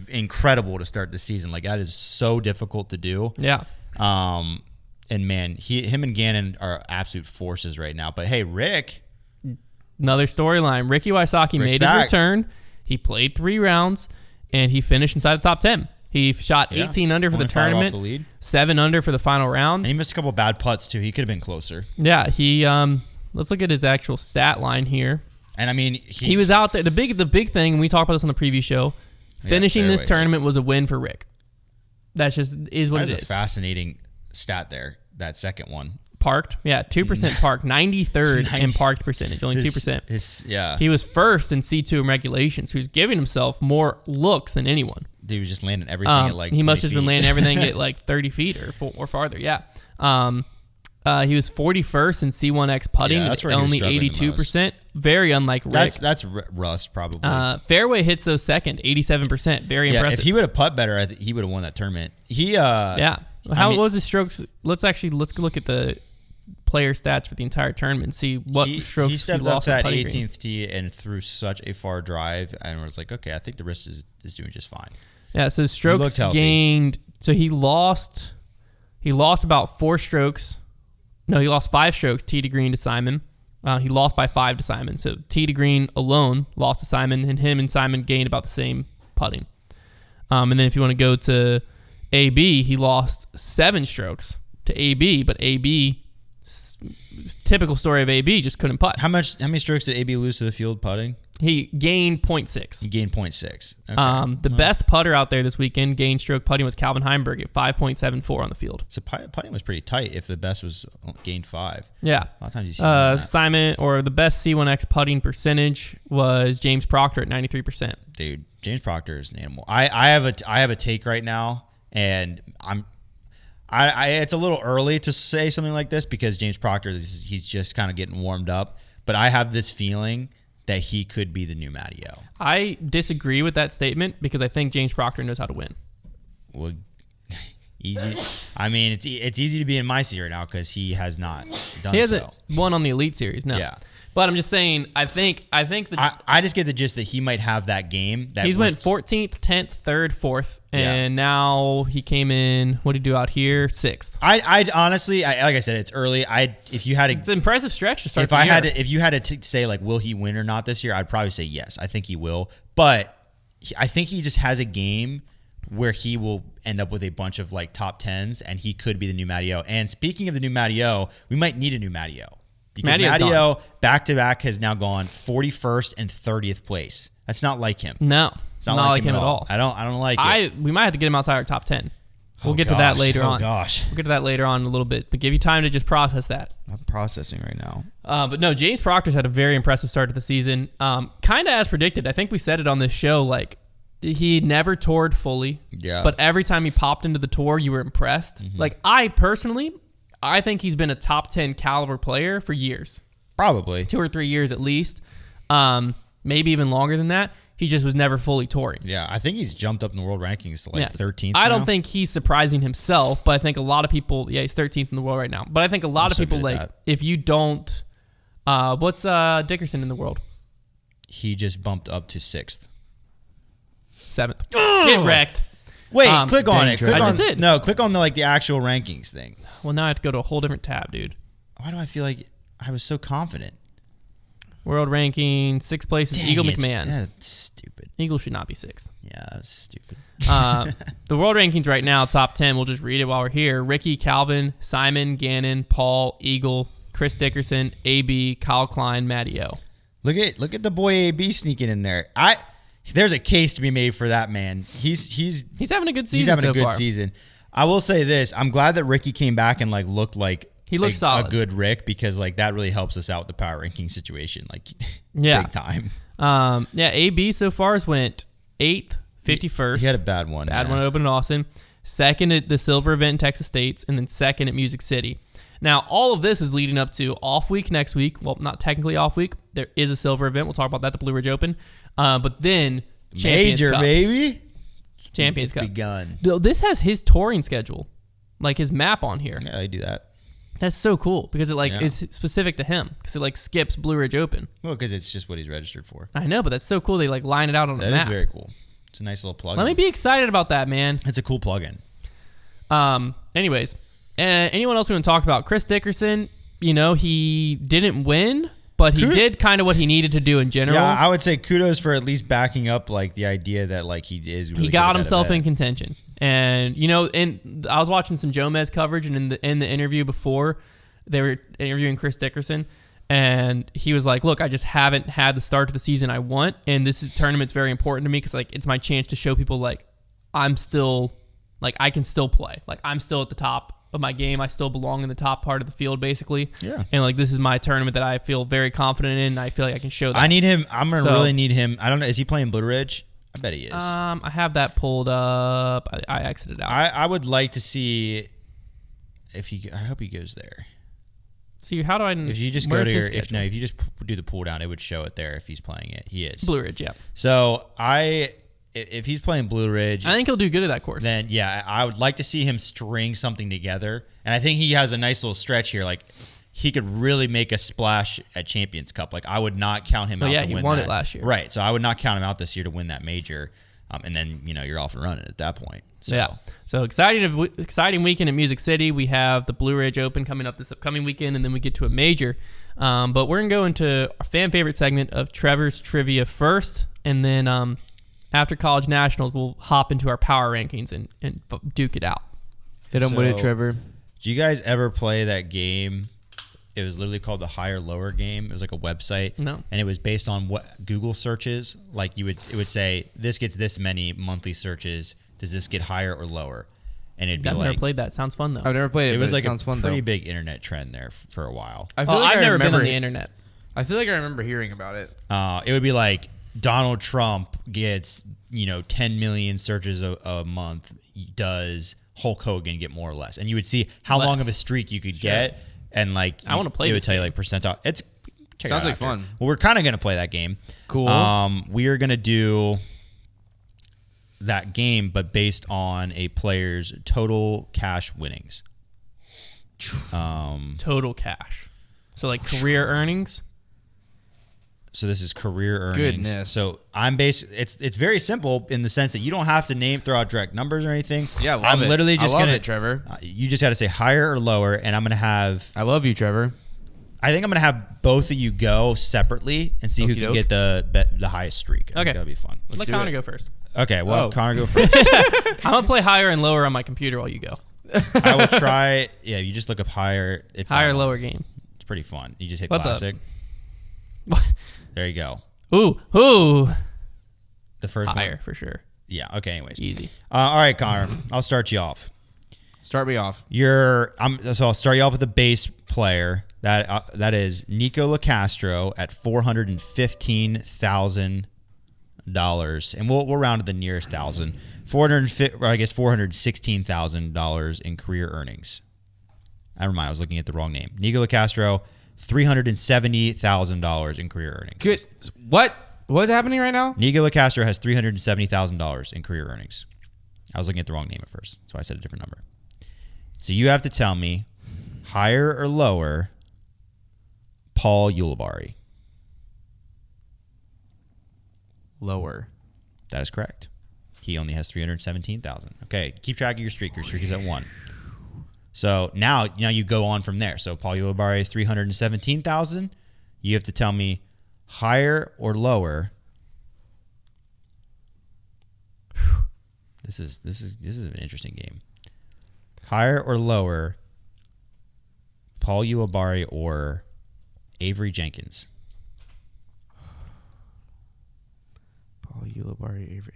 incredible to start the season. Like that is so difficult to do. Yeah. And man, him and Gannon are absolute forces right now. But hey, Rick, another storyline. Ricky Wysocki made his return. He played 3 rounds, and he finished inside the top 10. He shot 18 under for the tournament, the lead. 7 under for the final round. And he missed a couple bad putts too. He could have been closer. Yeah, he. Let's look at his actual stat line here. And I mean, he was out there. The big thing, and we talked about this on the preview show. Finishing this tournament was a win for Rick. That's just is what it That's is. a fascinating stat there. That second one. Parked, yeah, 2% parked, 93rd in parked percentage, only 2%. Yeah. He was first in C2 in regulations. He was giving himself more looks than anyone. Dude was just landing everything at like 20 he must have just been feet. landing everything at like 30 feet or farther. Yeah. He was 41st in C1X putting, Yeah, that's where he was only struggling the 82%. Very unlike Rick. That's Rust probably. Fairway hits those second, 87%. Very impressive. If he would have putt better, I think he would have won that tournament. Yeah. What was his strokes? Let's look at the player stats for the entire tournament and see what strokes he stepped he up lost to that on putting 18th green. tee and threw such a far drive, and was like, okay, I think the wrist is doing just fine. Yeah, so strokes gained. So he lost about 4 strokes. No, he lost 5 strokes tee to green to Simon. He lost by 5 to Simon. So tee to green alone lost to Simon, and him and Simon gained about the same putting. And then if you want to go to AB, he lost 7 strokes to AB, but AB, typical story of AB, just couldn't putt. How many strokes did AB lose to the field putting? He gained 0.6. He gained 0.6. Okay. The best putter out there this weekend, gained stroke putting, was Calvin Heimberg at 5.74 on the field. So putting was pretty tight if the best was gained 5. Yeah. A lot of times you see that. Simon, or the best C1X putting percentage was James Proctor at 93%. Dude, James Proctor is an animal. I have a take right now, and it's a little early to say something like this because James Proctor, he's just kind of getting warmed up. But I have this feeling that he could be the new Matty O. I disagree with that statement because I think James Proctor knows how to win. Well, easy. I mean, it's easy to be in my seat right now because he has not done. He hasn't won on the Elite Series, no. Yeah. But I'm just saying, I think that I just get the gist that he might have that game. he's went 14th, 10th, 3rd, 4th, and now he came in. What did he do out here? 6th. I honestly, like I said, it's early. It's an impressive stretch to start. The year. If you had to say like, will he win or not this year? I'd probably say yes. I think he will, but I think he just has a game where he will end up with a bunch of like top 10s, and he could be the new Matty O. And speaking of the new Matty O, we might need a new Matty O. Because Matty O back-to-back has now gone 41st and 30th place. That's not like him. No, it's not like him at all. I don't like it. We might have to get him outside our top 10. We'll get to that later on. Oh, gosh. We'll get to that later on in a little bit, but give you time to just process that. I'm processing right now. But no, James Proctor's had a very impressive start to the season. Kind of as predicted. I think we said it on this show, like, he never toured fully. Yeah. But every time he popped into the tour, you were impressed. Mm-hmm. Like, I think he's been a top 10 caliber player for years. Probably. 2 or 3 years at least. Maybe even longer than that. He just was never fully touring. Yeah, I think he's jumped up in the world rankings to like 13th I don't now. think he's surprising himself, but I think a lot of people, he's 13th in the world right now. But I think a lot of people, like, if you don't, what's Dickerson in the world? He just bumped up to 6th. 7th. Get wrecked. Wait, click on it. I just did. No, click on the actual rankings thing. Well, now I have to go to a whole different tab, dude. Why do I feel like I was so confident? World ranking, 6th place is Eagle McMahon. Yeah, stupid. Eagle should not be 6th. Yeah, that's stupid. The world rankings right now, top 10, we'll just read it while we're here. Ricky, Calvin, Simon, Gannon, Paul, Eagle, Chris Dickerson, AB, Kyle Klein, Matty O. Look at the boy AB sneaking in there. There's a case to be made for that man. He's having a good season. He's having so a good far. season. I will say this: I'm glad that Ricky came back and like looked like he looked solid. A good Rick, because like that really helps us out with the power ranking situation, like big time. AB so far has went 8th, 51st. He had a bad one. Bad one open in Austin. 2nd at the Silver event in Texas States, and then 2nd at Music City. Now, all of this is leading up to off week next week. Well, not technically off week. There is a Silver event. We'll talk about that, the Blue Ridge Open. But then Champions Major, Cup. Baby. Champions It's Cup. begun. This has his touring schedule, like his map on here. Yeah, they do that. That's so cool because it is specific to him because it skips Blue Ridge Open. Well, because it's just what he's registered for. I know, but that's so cool. They line it out on a map. That is very cool. It's a nice little plug. Let me be excited about that, man. It's a cool plug-in. Anyways, anyone else we want to talk about? Chris Dickerson, he didn't win, but he did kind of what he needed to do in general. Yeah, I would say kudos for at least backing up like the idea that like he is really he got himself in contention. And and I was watching some Jomez coverage, and in the interview before, they were interviewing Chris Dickerson, and he was like, "Look, I just haven't had the start to the season I want, and this tournament's very important to me because it's my chance to show people I'm still like I can still play. Like I'm still at the top of my game. I still belong in the top part of the field, basically. Yeah. And like this is my tournament that I feel very confident in. I feel like I can show that. I need him. I'm gonna really need him. I don't know. Is he playing Blue Ridge? I bet he is. I have that pulled up. I exited out. I would like to see if he. I hope he goes there. See, how do I? If you just go to your, if you just do the pull down, it would show it there if he's playing it. He is Blue Ridge, yeah. So if he's playing Blue Ridge, I think he'll do good at that course. Then yeah, I would like to see him string something together, and I think he has a nice little stretch here. Like he could really make a splash at Champions Cup. Like I would not count him out. Yeah, to he win won that. it last year, right? So I would not count him out this year to win that major, and then you're off and running at that point. So. Yeah. So exciting weekend in Music City. We have the Blue Ridge Open coming up this upcoming weekend, and then we get to a major. But we're going to go into our fan favorite segment of Trevor's Trivia first, and then after College Nationals, we'll hop into our power rankings and duke it out. Hit him with it, Trevor. Do you guys ever play that game? It was literally called the higher lower game. It was like a website. No. And it was based on what Google searches. Like it would say, this gets this many monthly searches. Does this get higher or lower? And it'd be I've like, never played that. Sounds fun, though. I've never played it, it was but like it sounds fun, pretty though. big internet trend there for a while. I feel like I've never been on remember the internet. I feel like I remember hearing about it. It would be like Donald Trump gets 10 million searches a month. Does Hulk Hogan get more or less? And you would see how long of a streak you could get. And like I want to play. It would this tell you game. like percentile. Sounds like fun. Well, we're kind of gonna play that game. Cool. We are gonna do that game, but based on a player's total cash winnings. Total cash. So like career earnings. So this is career earnings. Goodness. So it's very simple in the sense that you don't have to throw out direct numbers or anything. Yeah, I love I'm it. literally just I love gonna, it, Trevor. You just got to say higher or lower, and I'm gonna have. I love you, Trevor. I think I'm gonna have both of you go separately and see who can get the highest streak. I think that'll be fun. Let Connor go first. Okay, well, Connor go first. I'm gonna play higher and lower on my computer while you go. I will try. Yeah, you just look up higher. It's higher, lower game. It's pretty fun. You just hit What classic. There you go. Ooh. The first higher one. for sure. Yeah. Okay. Anyways. Easy. All right, Connor. I'll start you off. Start me off. So I'll start you off with a base player. That is Nico LaCastro at $415,000, and we'll round to the nearest thousand. $416,000 in career earnings. Never mind, I was looking at the wrong name. Nico LaCastro, $370,000 in career earnings. Good. What's happening right now? Nico LaCastro has $370,000 in career earnings. I was looking at the wrong name at first, so I said a different number. So you have to tell me higher or lower Paul Ulibarri. Lower. That is correct. He only has 317,000. Okay, keep track of your streak. Your streak is at 1. So now you go on from there. So Paul Ulibarri is 317,000. You have to tell me higher or lower. This is an interesting game. Higher or lower Paul Ulibarri or Avery Jenkins? Paul Ulibarri, Avery.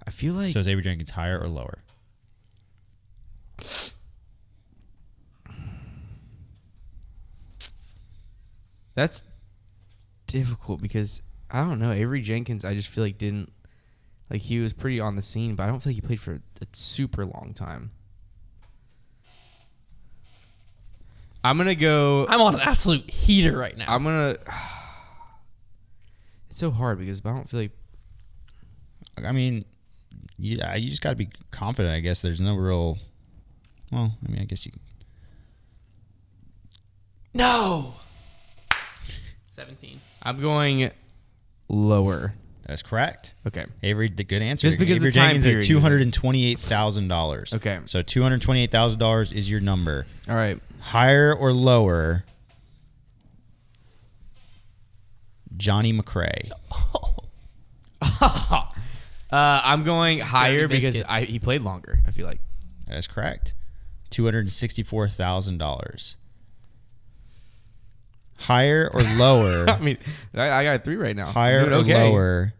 I feel like... So is Avery Jenkins higher or lower? That's difficult because, I don't know, Avery Jenkins, I just feel like didn't... Like, he was pretty on the scene, but I don't feel like he played for a super long time. I'm going to go... I'm on an absolute heater right now. I'm going to... It's so hard because I don't feel like... I mean, you just got to be confident, I guess. There's no real... Well, I mean, I guess you... No! 17. I'm going lower. That's correct. Okay. Avery, the good answer. Just because Avery the time Jenkins period at $228,000. Okay. So $228,000 is your number. All right. Higher or lower Johnny McRae? I'm going higher Dirty because biscuit. he played longer, I feel like. That is correct. $264,000. Higher or lower? I mean, I got 3 right now. Higher or lower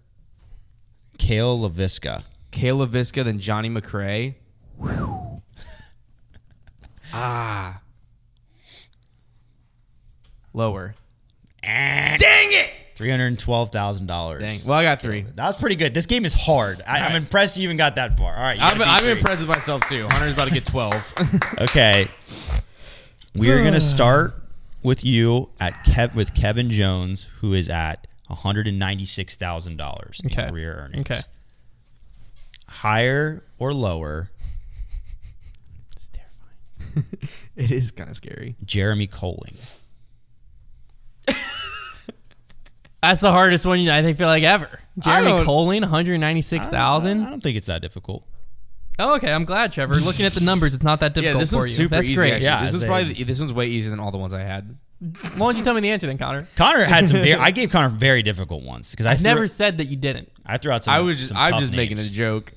Kale LaVisca? Kale LaVisca than Johnny McRae. Lower. Dang it! $312,000. Dang. Well, I got 3. That was pretty good. This game is hard. I'm impressed you even got that far. All right. I'm impressed with myself, too. Hunter's about to get 12. Okay. We're going to start with you with Kevin Jones, who is at $196,000 in career earnings. Okay. Higher or lower? It's terrifying. It is kind of scary. Jeremy Colling. That's the hardest one I feel like ever. Jeremy Colling, 196,000. I don't think it's that difficult. Oh, okay. I'm glad, Trevor. Looking at the numbers, it's not that difficult this for one's you. super That's easy. great. Actually. Yeah, this one's way easier than all the ones I had. Why don't you tell me the answer then, Connor? Connor had some. I gave Connor very difficult ones because I Never said that you didn't. I threw out some. I'm just tough making a names. joke.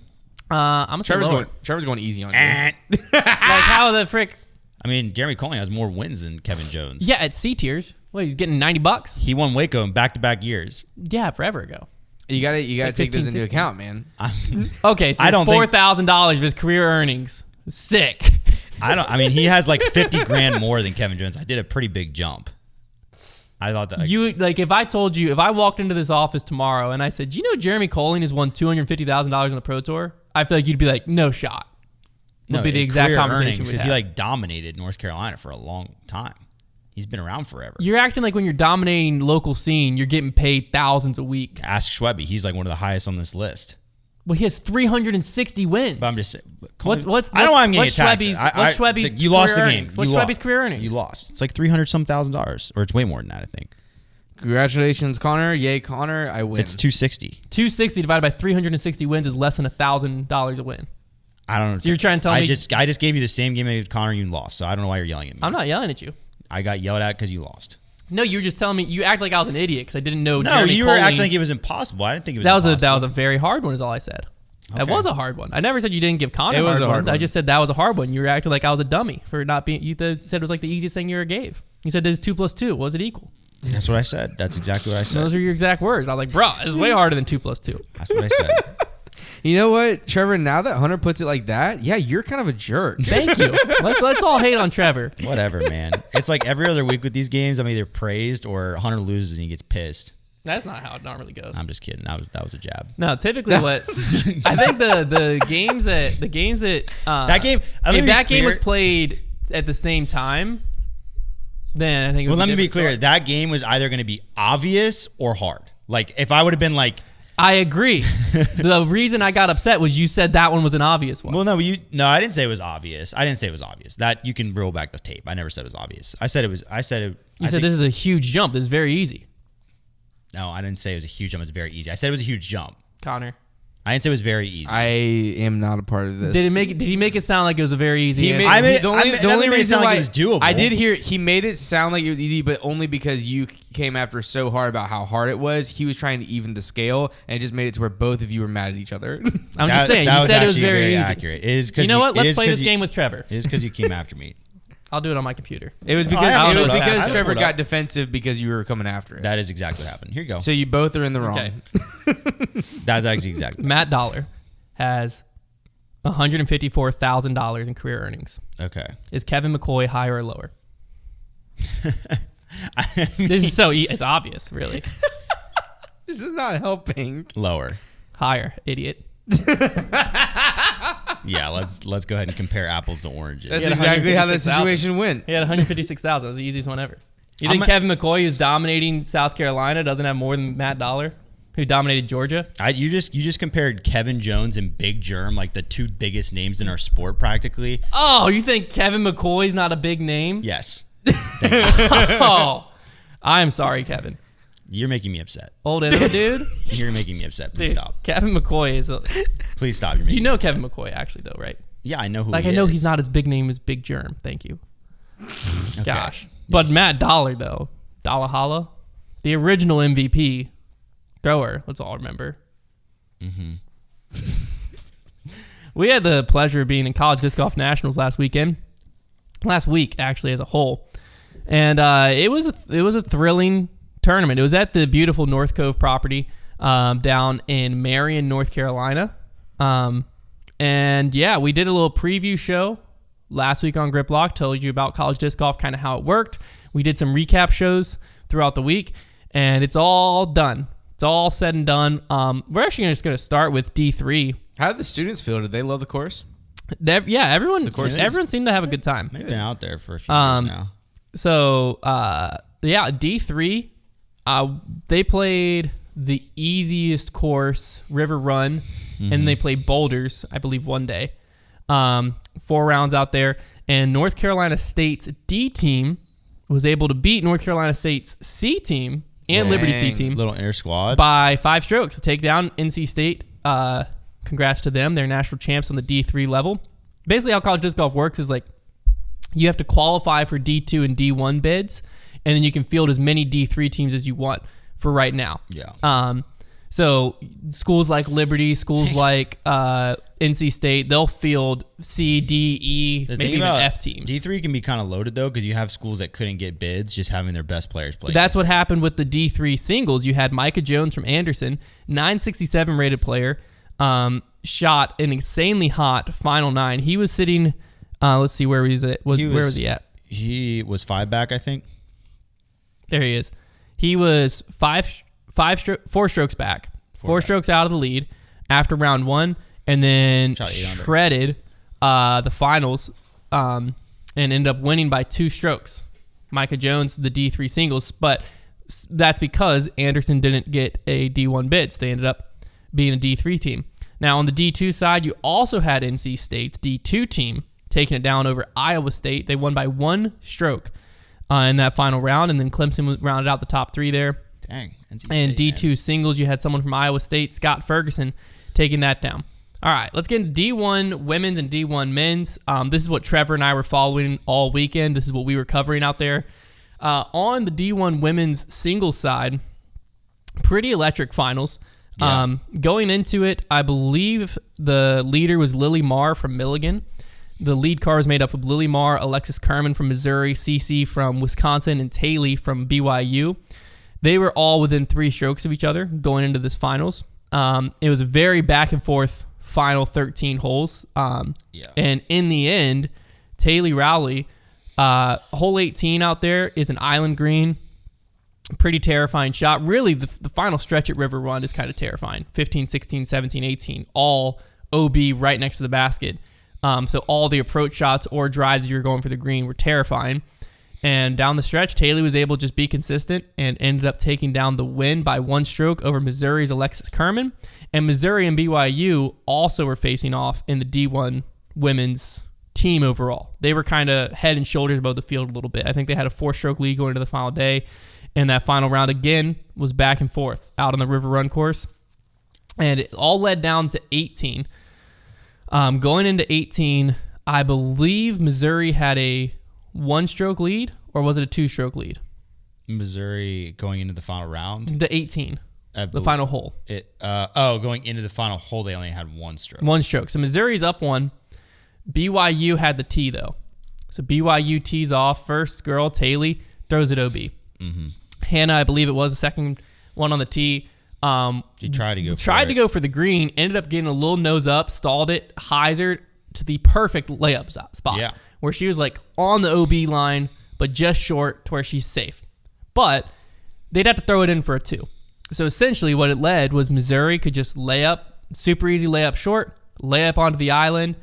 I'm gonna say lower. Trevor's going easy on you. Eh. Like how the frick? I mean, Jeremy Colling has more wins than Kevin Jones. Yeah, at C tiers. What, he's getting $90? He won Waco in back-to-back years. Yeah, forever ago. You gotta Like take this 15, into 16. account, man. Okay, so I it's don't think- $4,000 of his career earnings. Sick. I mean, he has like 50 grand more than Kevin Jones. I did a pretty big jump. I thought that If I walked into this office tomorrow and I said, "Do you know Jeremy Colling has won $250,000 on the Pro Tour?" I feel like you'd be like, "No shot." Would be the exact conversation because he like dominated North Carolina for a long time. He's been around forever. You're acting like when you're dominating local scene, you're getting paid thousands a week. Ask Schwebby. He's like one of the highest on this list. Well, he has 360 wins. But I'm just saying. What's I don't know why I'm getting attacked. What's Schwebby's you lost the career game. earnings? What's Schwebby's career earnings? You lost. It's like $300,000, or it's way more than that. I think Congratulations, Connor. Yay, Connor. I win. it's 260. 260 divided by 360 wins is less than $1,000 a win. I don't know. So you're trying to tell me I just gave you the same game with Connor. You lost. So I don't know why you're yelling at me. I'm not yelling at you. I got yelled at because you lost. No, you were just telling me. You act like I was an idiot because I didn't know. No, Jeremy you were Colling. acting like it was impossible. I didn't think it was. That impossible. was a very hard one. Is all I said. That Okay. was a hard one. I never said you didn't give Connor It was hard a hard ones. I one. just said that was a hard one. You were acting like I was a dummy for not being. You said it was like the easiest thing you ever gave. You said there's 2 + 2. Was it equal? That's what I said. That's exactly what I said. Those are your exact words. I was like, bro, it's way harder than 2 + 2. That's what I said. You know what, Trevor? Now that Hunter puts it like that, yeah, you're kind of a jerk. Thank you. Let's all hate on Trevor. Whatever, man. It's like every other week with these games, I'm either praised or Hunter loses and he gets pissed. That's not how it normally goes. I'm just kidding. That was a jab. No, typically what I think the games that that game. if that game was played at the same time, then I think. Let me be clear. That game was either going to be obvious or hard. Like if I would have been like, I agree. The reason I got upset was you said that one was an obvious one. well, no, I didn't say it was obvious. I didn't say it was obvious. That you can roll back the tape. I never said it was obvious. I said it was. You said this is a huge jump. This is very easy, No, I didn't say it was a huge jump. It's very easy. I said it was a huge jump. Connor. I didn't say it was very easy. I am not a part of this. Did he make it sound like it was a very easy? He answer? made, the only reason reason like why it was doable. I did hear he made it sound like it was easy, but only because you came after so hard about how hard it was. He was trying to even the scale, and it just made it to where both of you were mad at each other. I'm just saying. You said it was very easy. accurate. It is 'cause You know what? it Let's is play 'cause this you- game with Trevor. It is because you came after me. I'll do it on my computer. It was I because don't it know was about that. I because don't Trevor know got that. defensive because you were coming after it. That is exactly what happened. Here you go. So you both are in the wrong. Okay. That's actually exactly. Matt Dollar has $154,000 in career earnings. Okay. Is Kevin McCoy higher or lower? This is it's obvious, really. This is not helping. Lower. Higher, idiot. Yeah, let's go ahead and compare apples to oranges. That's had exactly how that 156,000. situation went. He had 156,000. That's the easiest one ever. You I'm think a- Kevin McCoy, who's dominating South Carolina, doesn't have more than Matt Dollar, who dominated Georgia? You just compared Kevin Jones and Big Germ, like the two biggest names in our sport, practically. Oh, you think Kevin McCoy's not a big name? Yes. Oh, I'm sorry, Kevin. You're making me upset. Old info dude. You're making me upset. Please Dude, stop. Kevin McCoy is. Please stop. You're making You know me upset. Kevin McCoy actually though, right? Yeah, I know who. Like he I know is. he's not as big name as Big Germ. Thank you. Okay. Gosh, but Matt Dollar though, Dollar Holla, the original MVP thrower. Let's all remember. Mm-hmm. We had the pleasure of being in college disc golf nationals last week, actually, as a whole, and it was a thrilling tournament. It was at the beautiful North Cove property down in Marion, North Carolina. And yeah, we did a little preview show last week on Grip Lock, told you about college disc golf, kind of how it worked. We did some recap shows throughout the week, and it's all done. It's all said and done. We're actually just going to start with D3. How did the students feel? Did they love the course? Everyone seemed to have a good time. They've been out there for a few years now. So, D3, they played the easiest course, River Run, and they played Boulders, I believe, one day. 4 rounds out there. And North Carolina State's D team was able to beat North Carolina State's C team and Liberty C team. Little inter squad. By 5 strokes to take down NC State. Congrats to them. They're national champs on the D3 level. Basically, how college disc golf works is like you have to qualify for D2 and D1 bids, and then you can field as many D3 teams as you want for right now. Yeah. So schools like Liberty, schools like NC State, they'll field C, D, E, maybe even F teams. D3 can be kind of loaded, though, because you have schools that couldn't get bids just having their best players play. That's what happened with the D3 singles. You had Micah Jones from Anderson, 967 rated player, shot an insanely hot final 9. He was sitting, let's see, where was it? Where was he at? He was 5 back, I think. There he is. He was 4 strokes back. 4 strokes out of the lead after round 1, and then shredded the finals and ended up winning by 2 strokes. Micah Jones, the D3 singles, but that's because Anderson didn't get a D1 bid, so they ended up being a D3 team. Now, on the D2 side, you also had NC State's D2 team taking it down over Iowa State. They won by 1 stroke in that final round, and then Clemson rounded out the top 3 there. Dang. NC And State, D2 singles, you had someone from Iowa State, Scott Ferguson, taking that down. All right, let's get into D1 women's and D1 men's. This is what Trevor and I were following all weekend. This is what we were covering out there. On the D1 women's singles side, pretty electric finals. Yeah. Going into it, I believe the leader was Lily Marr from Milligan. The lead car was made up of Lily Marr, Alexis Kerman from Missouri, Cece from Wisconsin, and Taylor from BYU. They were all within 3 strokes of each other going into this finals. It was a very back and forth final 13 holes. And in the end, Taylor Rowley, hole 18 out there is an island green. Pretty terrifying shot. Really, the final stretch at River Run is kind of terrifying. 15, 16, 17, 18, all OB right next to the basket. So all the approach shots or drives if you were going for the green were terrifying. And down the stretch, Taylor was able to just be consistent and ended up taking down the win by 1 stroke over Missouri's Alexis Kerman. And Missouri and BYU also were facing off in the D1 women's team overall. They were kind of head and shoulders above the field a little bit. I think they had a 4-stroke lead going into the final day. And that final round, again, was back and forth out on the River Run course. And it all led down to 18. Going into 18, I believe Missouri had a 1-stroke lead, or was it a 2-stroke lead? Missouri going into the final round? The 18, the final hole. Going into the final hole, they only had 1 stroke. 1 stroke. So Missouri's up 1. BYU had the tee, though. So BYU tees off. First girl, Taylor, throws it OB. Mm-hmm. Hannah, I believe it was the second one on the tee. She tried to go for the green, ended up getting a little nose up, stalled it, hyzered to the perfect layup spot, where she was like on the OB line, but just short to where she's safe. But they'd have to throw it in for a 2. So essentially what it led was Missouri could just lay up, super easy layup short, lay up onto the island,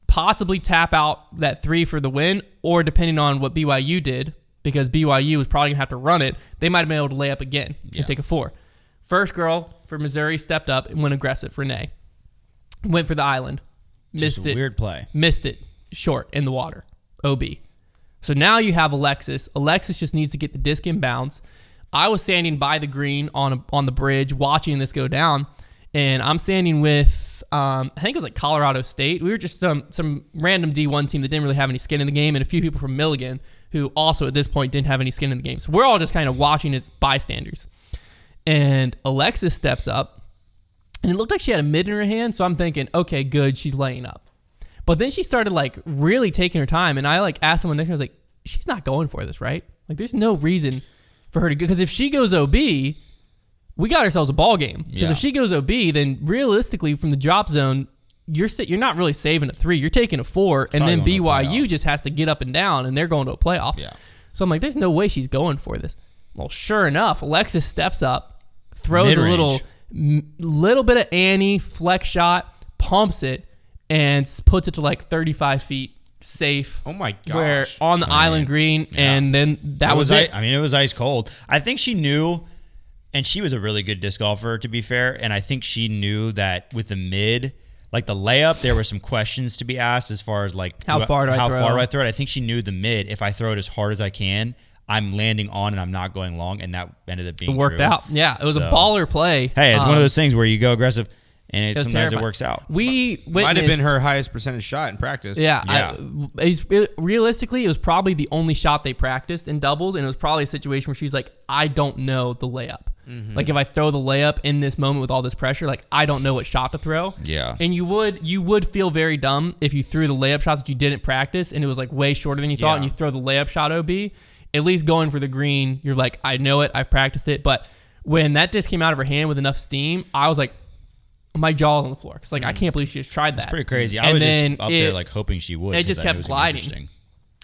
possibly tap out that 3 for the win, or depending on what BYU did, because BYU was probably going to have to run it, they might have been able to lay up again and take a 4. First girl for Missouri stepped up and went aggressive. Renee went for the island. Missed it. Weird play. Missed it short in the water. OB. So now you have Alexis. Alexis just needs to get the disc in bounds. I was standing by the green on the bridge watching this go down, and I'm standing with, I think it was like Colorado State. We were just some random D1 team that didn't really have any skin in the game, and a few people from Milligan who also at this point didn't have any skin in the game. So we're all just kind of watching as bystanders. And Alexis steps up, and it looked like she had a mid in her hand, so I'm thinking, okay, good, she's laying up. But then she started like really taking her time, and I like asked someone next to me, I was like, she's not going for this, right? Like there's no reason for her to go, because if she goes OB, we got ourselves a ball game. Because if she goes OB, then realistically from the drop zone, you're not really saving a 3. You're taking a 4, and then BYU just has to get up and down, and they're going to a playoff. Yeah. So I'm like, there's no way she's going for this. Well, sure enough, Alexis steps up, throws Mid-range. a little bit of Annie flex shot, pumps it, and puts it to like 35 feet safe. Oh my gosh. Where on the island green, and then that was it. I mean, it was ice cold. I think she knew, and she was a really good disc golfer, to be fair, and I think she knew that with the mid, like the layup, there were some questions to be asked as far as like how far do I throw it. I think she knew the mid, if I throw it as hard as I can, I'm landing on and I'm not going long, and that ended up being It worked true. out. Yeah, it was a baller play. Hey, it's one of those things where you go aggressive, and sometimes terrifying. it works out. We Might have been her highest percentage shot in practice. Yeah. Realistically, it was probably the only shot they practiced in doubles, and it was probably a situation where she's like, I don't know the layup. Mm-hmm. Like, if I throw the layup in this moment with all this pressure, like, I don't know what shot to throw. Yeah. And you would feel very dumb if you threw the layup shot that you didn't practice, and it was, like, way shorter than you thought, and you throw the layup shot OB. At least going for the green, you're like, I know it, I've practiced it. But when that disc came out of her hand with enough steam, I was like, my jaw's on the floor. It's like, I can't believe she just tried that. It's pretty crazy. I was just up there, like, hoping she would. It just kept gliding.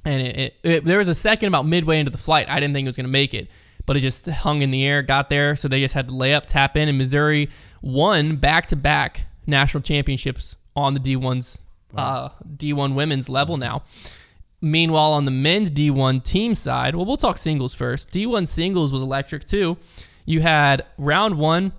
And there was a second about midway into the flight, I didn't think it was going to make it. But it just hung in the air, got there, so they just had to lay up, tap in, and Missouri won back-to-back national championships on the D1's D1 women's level now. Meanwhile, on the men's D1 team side, well, we'll talk singles first. D1 singles was electric too. You had round 1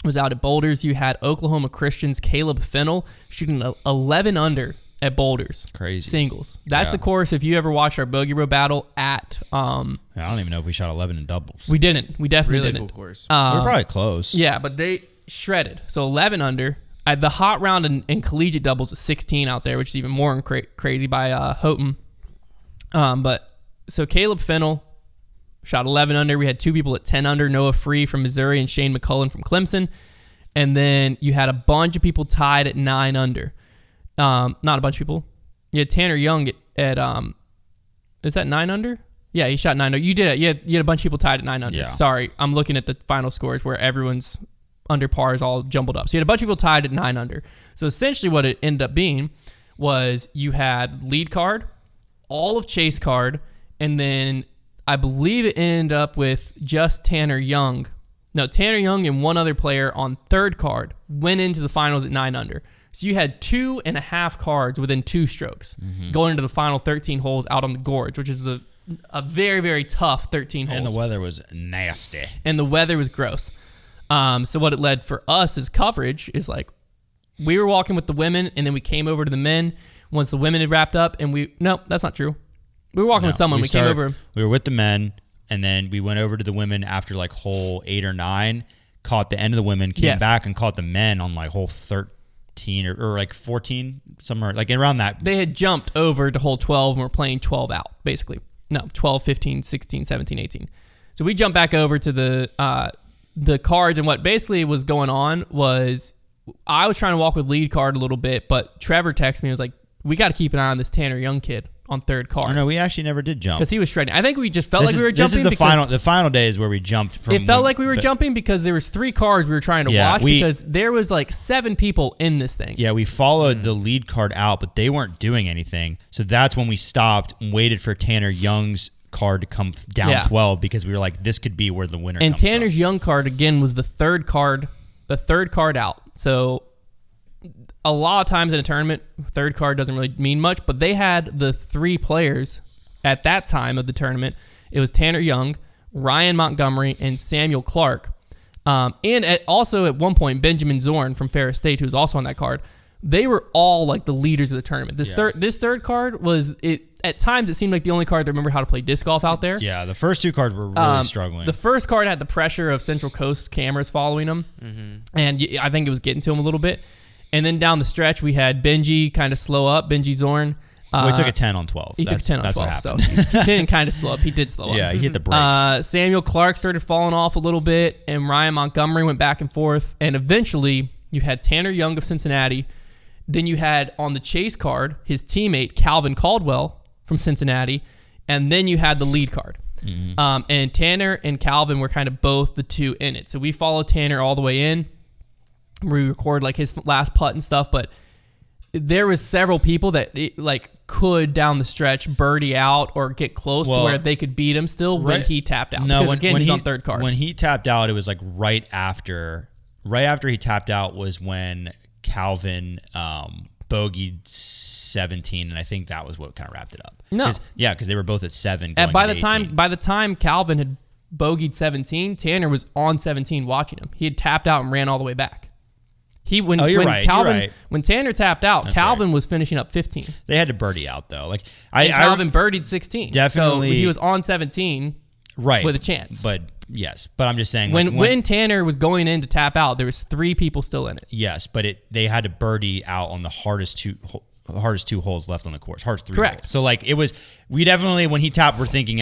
was out at Boulders. You had Oklahoma Christian's Caleb Fennell shooting 11 under at Boulders. Crazy. Singles. That's the course. If you ever watched our Bogey Row battle at... I don't even know if we shot 11 in doubles. We didn't. We definitely Really didn't. cool course. We're probably close. Yeah, but they shredded. So 11 under. The hot round in collegiate doubles was 16 out there, which is even more crazy by Houghton. But so Caleb Fennell shot 11 under. We had 2 people at 10 under, Noah Free from Missouri and Shane McCullen from Clemson. And then you had a bunch of people tied at 9 under. Not a bunch of people. You had Tanner Young at is that 9 under? Yeah, he shot 9 under. You did it. You had a bunch of people tied at 9 under. Yeah. Sorry, I'm looking at the final scores where everyone's under par is all jumbled up. So you had a bunch of people tied at 9 under. So essentially what it ended up being was you had lead card, all of chase card, and then I believe it ended up with just Tanner Young. No, Tanner Young and one other player on third card went into the finals at 9 under. So you had 2.5 cards within 2 strokes going into the final 13 holes out on the gorge, which is a very, very tough 13 holes. And the weather was nasty. And the weather was gross. So what it led for us as coverage is like we were walking with the women, and then we came over to the men once the women had wrapped up, and no, that's not true. We were walking with someone. We came over. We were with the men, and then we went over to the women after like hole 8 or 9, caught the end of the women, came back and caught the men on like hole 13 or like 14, somewhere like around that. They had jumped over to hole 12 and were playing 12 out, basically. No, 12, 15, 16, 17, 18. So we jumped back over to the cards, and what basically was going on was I was trying to walk with lead card a little bit, but Trevor texted me and was like, we got to keep an eye on this Tanner Young kid on third card. Oh, no, we actually never did jump. Because he was shredding. I think we just felt like we were jumping. This is the final days where we jumped from. It felt like we were jumping because there was 3 cards we were trying to watch because there was like 7 people in this thing. Yeah, we followed the lead card out, but they weren't doing anything. So that's when we stopped and waited for Tanner Young's card to come down 12 because we were like, this could be where the winner comes Tanner's from. Young card, again, was the third card out. So a lot of times in a tournament, third card doesn't really mean much, but they had the 3 players at that time of the tournament. It was Tanner Young, Ryan Montgomery, and Samuel Clark. And also at one point, Benjamin Zorn from Ferris State, who was also on that card. They were all like the leaders of the tournament. This third card was it. At times, it seemed like the only card that remembered how to play disc golf out there. Yeah, the first 2 cards were really struggling. The first card had the pressure of Central Coast cameras following them, and I think it was getting to him a little bit. And then down the stretch, we had Benji kind of slow up, Benji Zorn. We took a 10 on 12. He took a 10 on 12, so he didn't kind of slow up. He did slow up. Yeah, he hit the brakes. Samuel Clark started falling off a little bit, and Ryan Montgomery went back and forth. And eventually, you had Tanner Young of Cincinnati. Then you had on the chase card his teammate, Calvin Caldwell from Cincinnati. And then you had the lead card. And Tanner and Calvin were kind of both the 2 in it. So we followed Tanner all the way in. We record like his last putt and stuff, but there was several people that could down the stretch birdie out or get close to where they could beat him still when he tapped out. No, because again, he's on third card. When he tapped out, it was like right after he tapped out was when Calvin bogeyed 17, and I think that was what kind of wrapped it up. No, because they were both at 7. And by the time Calvin had bogeyed 17, Tanner was on 17 watching him. He had tapped out and ran all the way back. When Tanner tapped out, Calvin was finishing up 15. They had to birdie out though. Calvin birdied 16. Definitely, so he was on 17, with a chance. But I'm just saying when Tanner was going in to tap out, there was 3 people still in it. Yes, but they had to birdie out on the hardest two holes left on the course. Hardest 3 Correct. holes. So we definitely when he tapped, we're thinking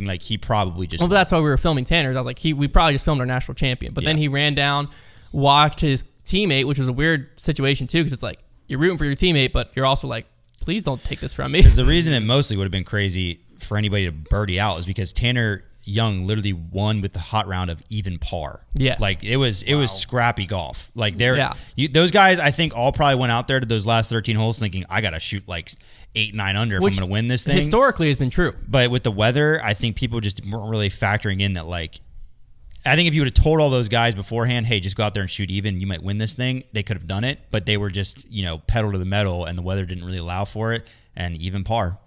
like he probably just. Well, that's why we were filming Tanner. I was like, we probably just filmed our national champion. But then he ran down, watched his teammate, which was a weird situation too, because it's like you're rooting for your teammate, but you're also like, please don't take this from me. Because the reason it mostly would have been crazy for anybody to birdie out is because Tanner Young literally won with the hot round of even par. Yes, it was scrappy golf. Those guys I think all probably went out there to those last 13 holes thinking I gotta shoot 8-9 under if I'm gonna win this thing. Historically has been true, but with the weather, I think people just weren't really factoring in that I think if you would have told all those guys beforehand, hey, just go out there and shoot even, you might win this thing, they could have done it, but they were just, pedal to the metal, and the weather didn't really allow for it, and even par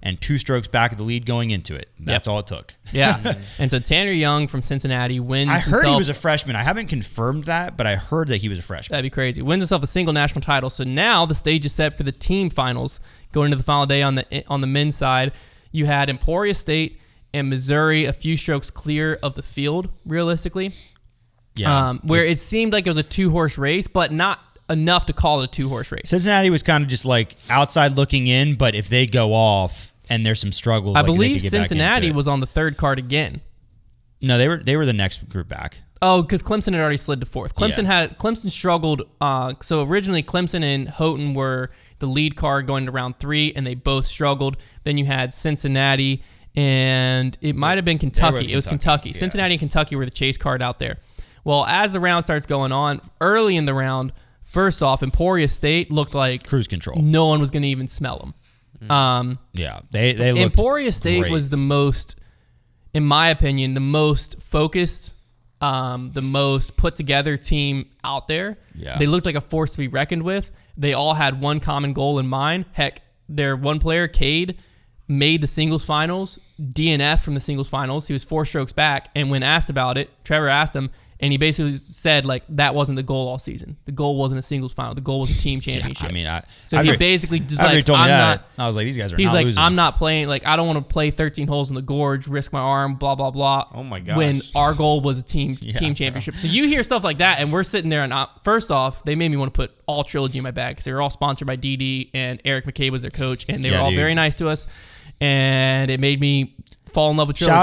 and 2 strokes back of the lead going into it. That's all it took. Yeah. And so Tanner Young from Cincinnati wins I heard he was a freshman. I haven't confirmed that, but I heard that he was a freshman. That'd be crazy. Wins himself a single national title. So now the stage is set for the team finals. Going into the final day on the men's side, you had Emporia State and Missouri a few strokes clear of the field, realistically. Yeah. Where it seemed like it was a 2-horse race, but not enough to call it a 2-horse race. Cincinnati was kind of just outside looking in, but if they go off and there's some struggles, I believe Cincinnati was on the 3rd card again. No, they were the next group back. Oh, because Clemson had already slid to 4th. Clemson struggled. So originally Clemson and Houghton were the lead card going to round 3, and they both struggled. Then you had Cincinnati, and it might have been Kentucky. It was Kentucky. Yeah. Cincinnati and Kentucky were the chase card out there. Well, as the round starts going on, early in the round, first off, Emporia State looked like cruise control. No one was going to even smell them. They looked Emporia State great. Was the most, in my opinion, the most focused, the most put together team out there. Yeah. They looked like a force to be reckoned with. They all had one common goal in mind. Heck, their one player, Cade, made the singles finals, DNF from the singles finals. He was 4 strokes back, and when asked about it, Trevor asked him, and he basically said that wasn't the goal all season. The goal wasn't a singles final. The goal was a team championship. He basically just told me that. I was like, these guys are. He's not losing. I'm not playing. I don't want to play 13 holes in the gorge, risk my arm, blah blah blah. Oh my gosh. When our goal was a team championship. So you hear stuff like that, and we're sitting there, and first off, they made me want to put all Trilogy in my bag because they were all sponsored by DD, and Eric McKay was their coach, and they were all very nice to us, and it made me fall in love with Trilogy.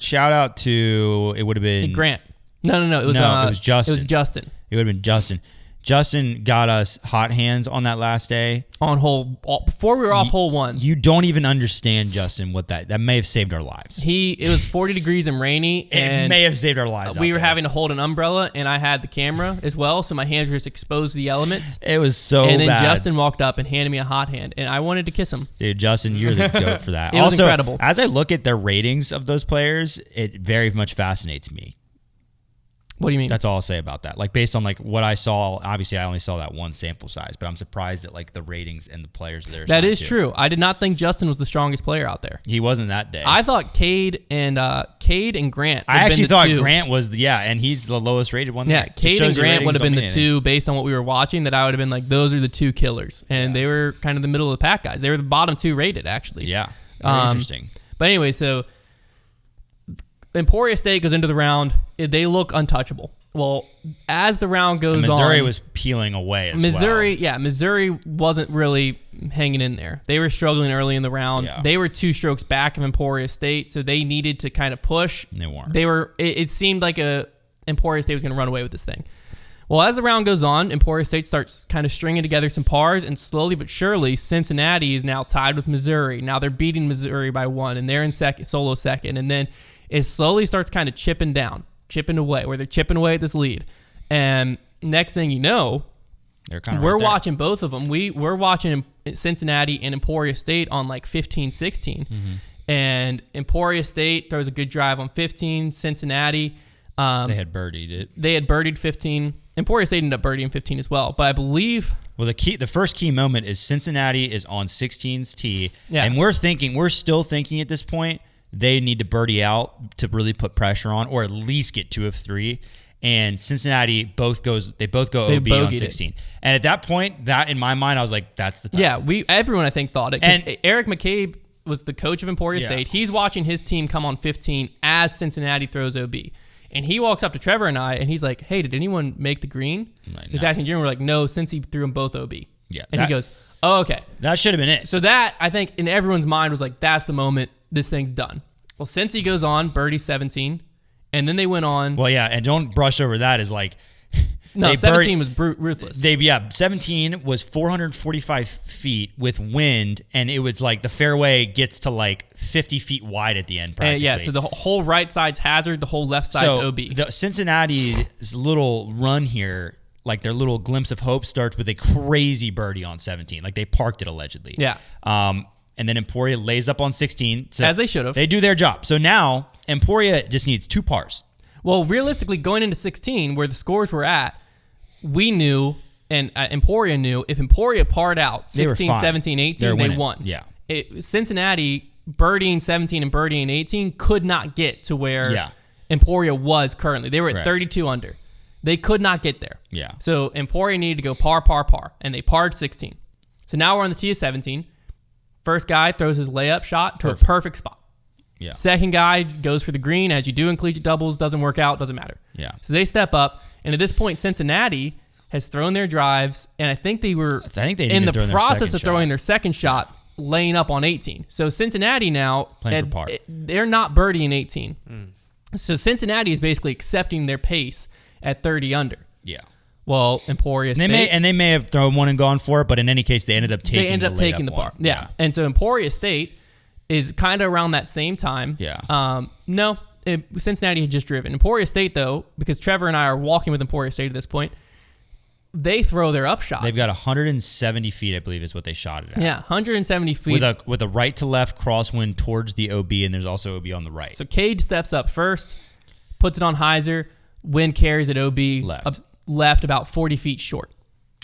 Shout out to it would have been Grant. No. It was Justin. It was Justin. It would have been Justin. Justin got us hot hands on that last day. Before we were off hole 1. You don't even understand, Justin, what that may have saved our lives. It was 40 degrees and rainy. It may have saved our lives. We were having to hold an umbrella, and I had the camera as well, so my hands were just exposed to the elements. It was so bad. And then Justin walked up and handed me a hot hand, and I wanted to kiss him. Dude, Justin, you're the goat for that. It was incredible. As I look at their ratings of those players, it very much fascinates me. What do you mean? That's all I'll say about that. Based on what I saw, obviously I only saw that one sample size, but I'm surprised at the ratings and the players there. That is true. I did not think Justin was the strongest player out there. He wasn't that day. I thought Cade and Grant. I actually thought Grant was and he's the lowest rated one. Yeah, Cade and Grant would have been the 2 based on what we were watching. That I would have been like, those are the 2 killers, and they were kind of the middle of the pack guys. They were the bottom 2 rated actually. Yeah, very interesting. But anyway, so Emporia State goes into the round. They look untouchable. Well, as the round goes on... Missouri was peeling away as well. Yeah, Missouri wasn't really hanging in there. They were struggling early in the round. Yeah. They were 2 strokes back of Emporia State, so they needed to kind of push. They weren't. It seemed like Emporia State was going to run away with this thing. Well, as the round goes on, Emporia State starts kind of stringing together some pars, and slowly but surely, Cincinnati is now tied with Missouri. Now they're beating Missouri by 1, and they're in solo second, and then it slowly starts kind of chipping away, where they're chipping away at this lead. And next thing you know, They're kind of We're watching both of them. We're watching Cincinnati and Emporia State on like 15-16. And Emporia State throws a good drive on 15. Cincinnati. They had birdied it. They had birdied 15. Emporia State ended up birdieing 15 as well. But I believe... Well, the first key moment is Cincinnati is on 16's tee. Yeah. And we're still thinking at this point, they need to birdie out to really put pressure on, or at least get 2 of 3. And Cincinnati both go OB on 16. It. And at that point, that in my mind, I was like, that's the time. Yeah, everyone I think thought it. And Eric McCabe was the coach of Emporia State. He's watching his team come on 15 as Cincinnati throws OB. And he walks up to Trevor and I, and he's like, hey, did anyone make the green? He's asking Jim. We're like, no, since he threw them both OB. Yeah. And he goes, oh, okay. That should have been it. So that, I think, in everyone's mind was like, that's the moment this thing's done. Well, since he goes on, birdie 17, and then they went on. Well, yeah, and don't brush over that is like... No, 17 was ruthless. 17 was 445 feet with wind, and it was like the fairway gets to like 50 feet wide at the end practically. Yeah, so the whole right side's hazard, the whole left side's OB. The Cincinnati's little run here, like their little glimpse of hope, starts with a crazy birdie on 17. Like they parked it allegedly. Yeah. And then Emporia lays up on 16. So as they should have. They do their job. So now Emporia just needs 2 pars. Well, realistically, going into 16, where the scores were at, we knew, and Emporia knew, if Emporia parred out 16, 17, 18, they won. Yeah. Cincinnati, birdieing 17 and birdieing 18, could not get to where Emporia was currently. They were at 32 under. They could not get there. Yeah. So Emporia needed to go par, par, par, and they parred 16. So now we're on the tee of 17. First guy throws his layup shot to a perfect spot. Yeah. Second guy goes for the green, as you do in collegiate doubles. Doesn't work out, doesn't matter. Yeah. So they step up, and at this point, Cincinnati has thrown their drives, and I think they were in the process of throwing their second shot, laying up on 18. So Cincinnati now, playing for par. They're not birdieing 18. So Cincinnati is basically accepting their pace at 30 under. Yeah. Well, Emporia State... They may have thrown one and gone for it, but in any case, they ended up taking the par. Yeah. And so Emporia State is kind of around that same time. Yeah. Cincinnati had just driven. Emporia State, though, because Trevor and I are walking with Emporia State at this point, they throw their upshot. They've got 170 feet, I believe, is what they shot it at. Yeah, 170 feet. With a right to left crosswind towards the OB, and there's also OB on the right. So Cade steps up first, puts it on hyzer, wind carries it OB left about 40 feet short.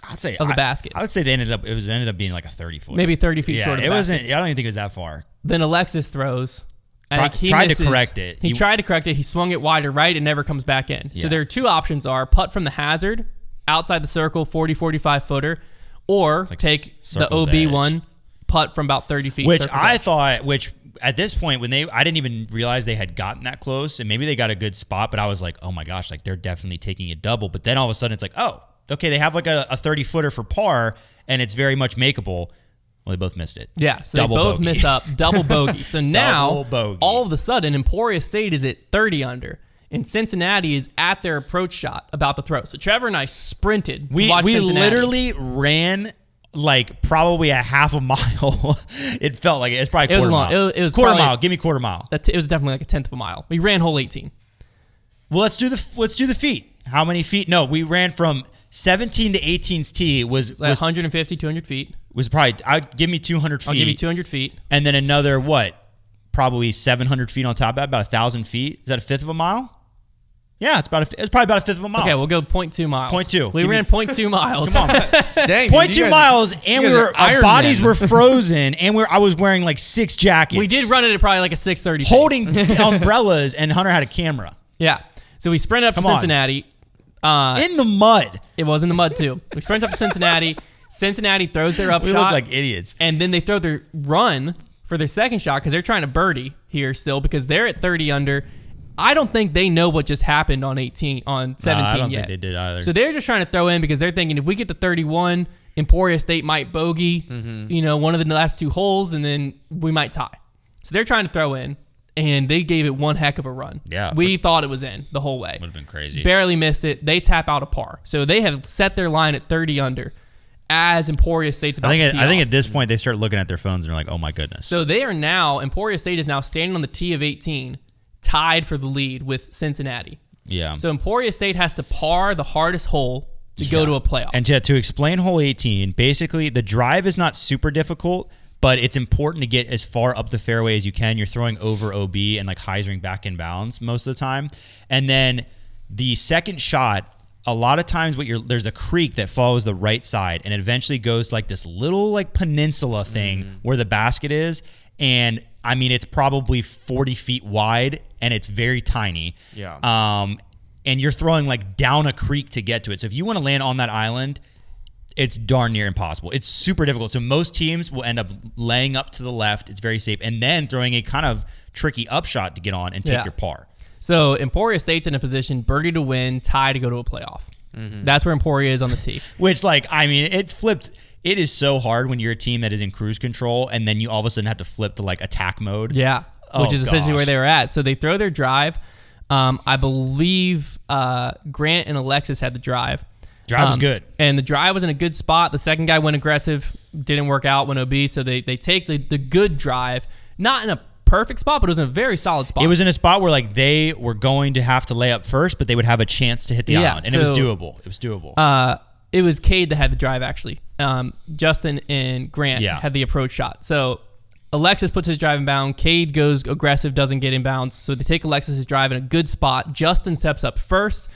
I'd say of the basket. I would say it ended up being like a 30-foot. Maybe 30 feet short of the basket. I don't even think it was that far. Then Alexis throws. Tried to correct it. He tried to correct it. He swung it wider right. It never comes back in. Yeah. So there are 2 options: putt from the hazard outside the circle, 40, 45 footer, or take the OB edge. one, putt from about 30 feet. Which I thought, at this point I didn't even realize they had gotten that close, and maybe they got a good spot, but I was like, oh my gosh, like they're definitely taking a double. But then all of a sudden it's like, oh, okay, they have like a 30-footer for par, and it's very much makeable. Well, they both missed it. Yeah, so double they both miss up, double bogey. So now, all of a sudden, Emporia State is at 30 under, and Cincinnati is at their approach shot about to throw. So Trevor and I sprinted. We literally ran like probably a half a mile. It felt like it's probably quarter mile. It was quarter mile. Give me quarter mile. It was definitely like a tenth of a mile. We ran hole 18. Well, let's do the feet. How many feet? No, we ran from 17 to 18's tee was 150, 200 feet. Was probably, give me 200 feet. I'll give you 200 feet. And then another, probably 700 feet on top of that, about 1,000 feet. Is that a fifth of a mile? Yeah, it's probably about a fifth of a mile. Okay, we'll go 0.2 miles. 0.2. We ran 0.2 miles. Come on. Dang. 0.2 miles, and our bodies were frozen, and I was wearing like 6 jackets. We did run it at probably like a 6:30 holding umbrellas, and Hunter had a camera. Yeah. So we sprinted up to Cincinnati. In the mud. It was in the mud, too. We sprinted up to Cincinnati. Cincinnati throws their upshot. We look like idiots. And then they throw their run for their second shot because they're trying to birdie here still because they're at 30 under. I don't think they know what just happened on 17 I don't yet. think they did either. So they're just trying to throw in because they're thinking if we get to 31, Emporia State might bogey, one of the last 2 holes, and then we might tie. So they're trying to throw in, and they gave it one heck of a run. Yeah. We thought it was in the whole way. Would have been crazy. Barely missed it. They tap out a par. So they have set their line at 30 under as Emporia State's about to tee off. I think at this point they start looking at their phones and they're like, oh my goodness. So they are now, Emporia State is now standing on the tee of 18, tied for the lead with Cincinnati. Yeah. So Emporia State has to par the hardest hole to go to a playoff. And to explain hole 18, basically the drive is not super difficult, but it's important to get as far up the fairway as you can. You're throwing over OB and like hyzering back in bounds most of the time. And then the second shot, a lot of times there's a creek that follows the right side and it eventually goes to like this little like peninsula thing where the basket is. And I mean, it's probably 40 feet wide and it's very tiny. Yeah. And you're throwing like down a creek to get to it. So if you want to land on that island, it's darn near impossible. It's super difficult. So most teams will end up laying up to the left. It's very safe. And then throwing a kind of tricky upshot to get on and take your par. So Emporia State's in a position, birdie to win, tie to go to a playoff. That's where Emporia is on the tee. Which, like, I mean, it flipped. It is so hard when you're a team that is in cruise control and then you all of a sudden have to flip to like attack mode. Yeah, which is essentially where they were at. So they throw their drive. I believe Grant and Alexis had the drive. Drive was good. And the drive was in a good spot. The second guy went aggressive, didn't work out, went OB. So they take the good drive, not in a perfect spot, but it was in a very solid spot. It was in a spot where like they were going to have to lay up first, but they would have a chance to hit the island. And it was doable. It was doable. It was Cade that had the drive, actually. Justin and Grant had the approach shot. So Alexis puts his drive in bound. Cade goes aggressive, doesn't get in bounds. So they take Alexis's drive in a good spot. Justin steps up first,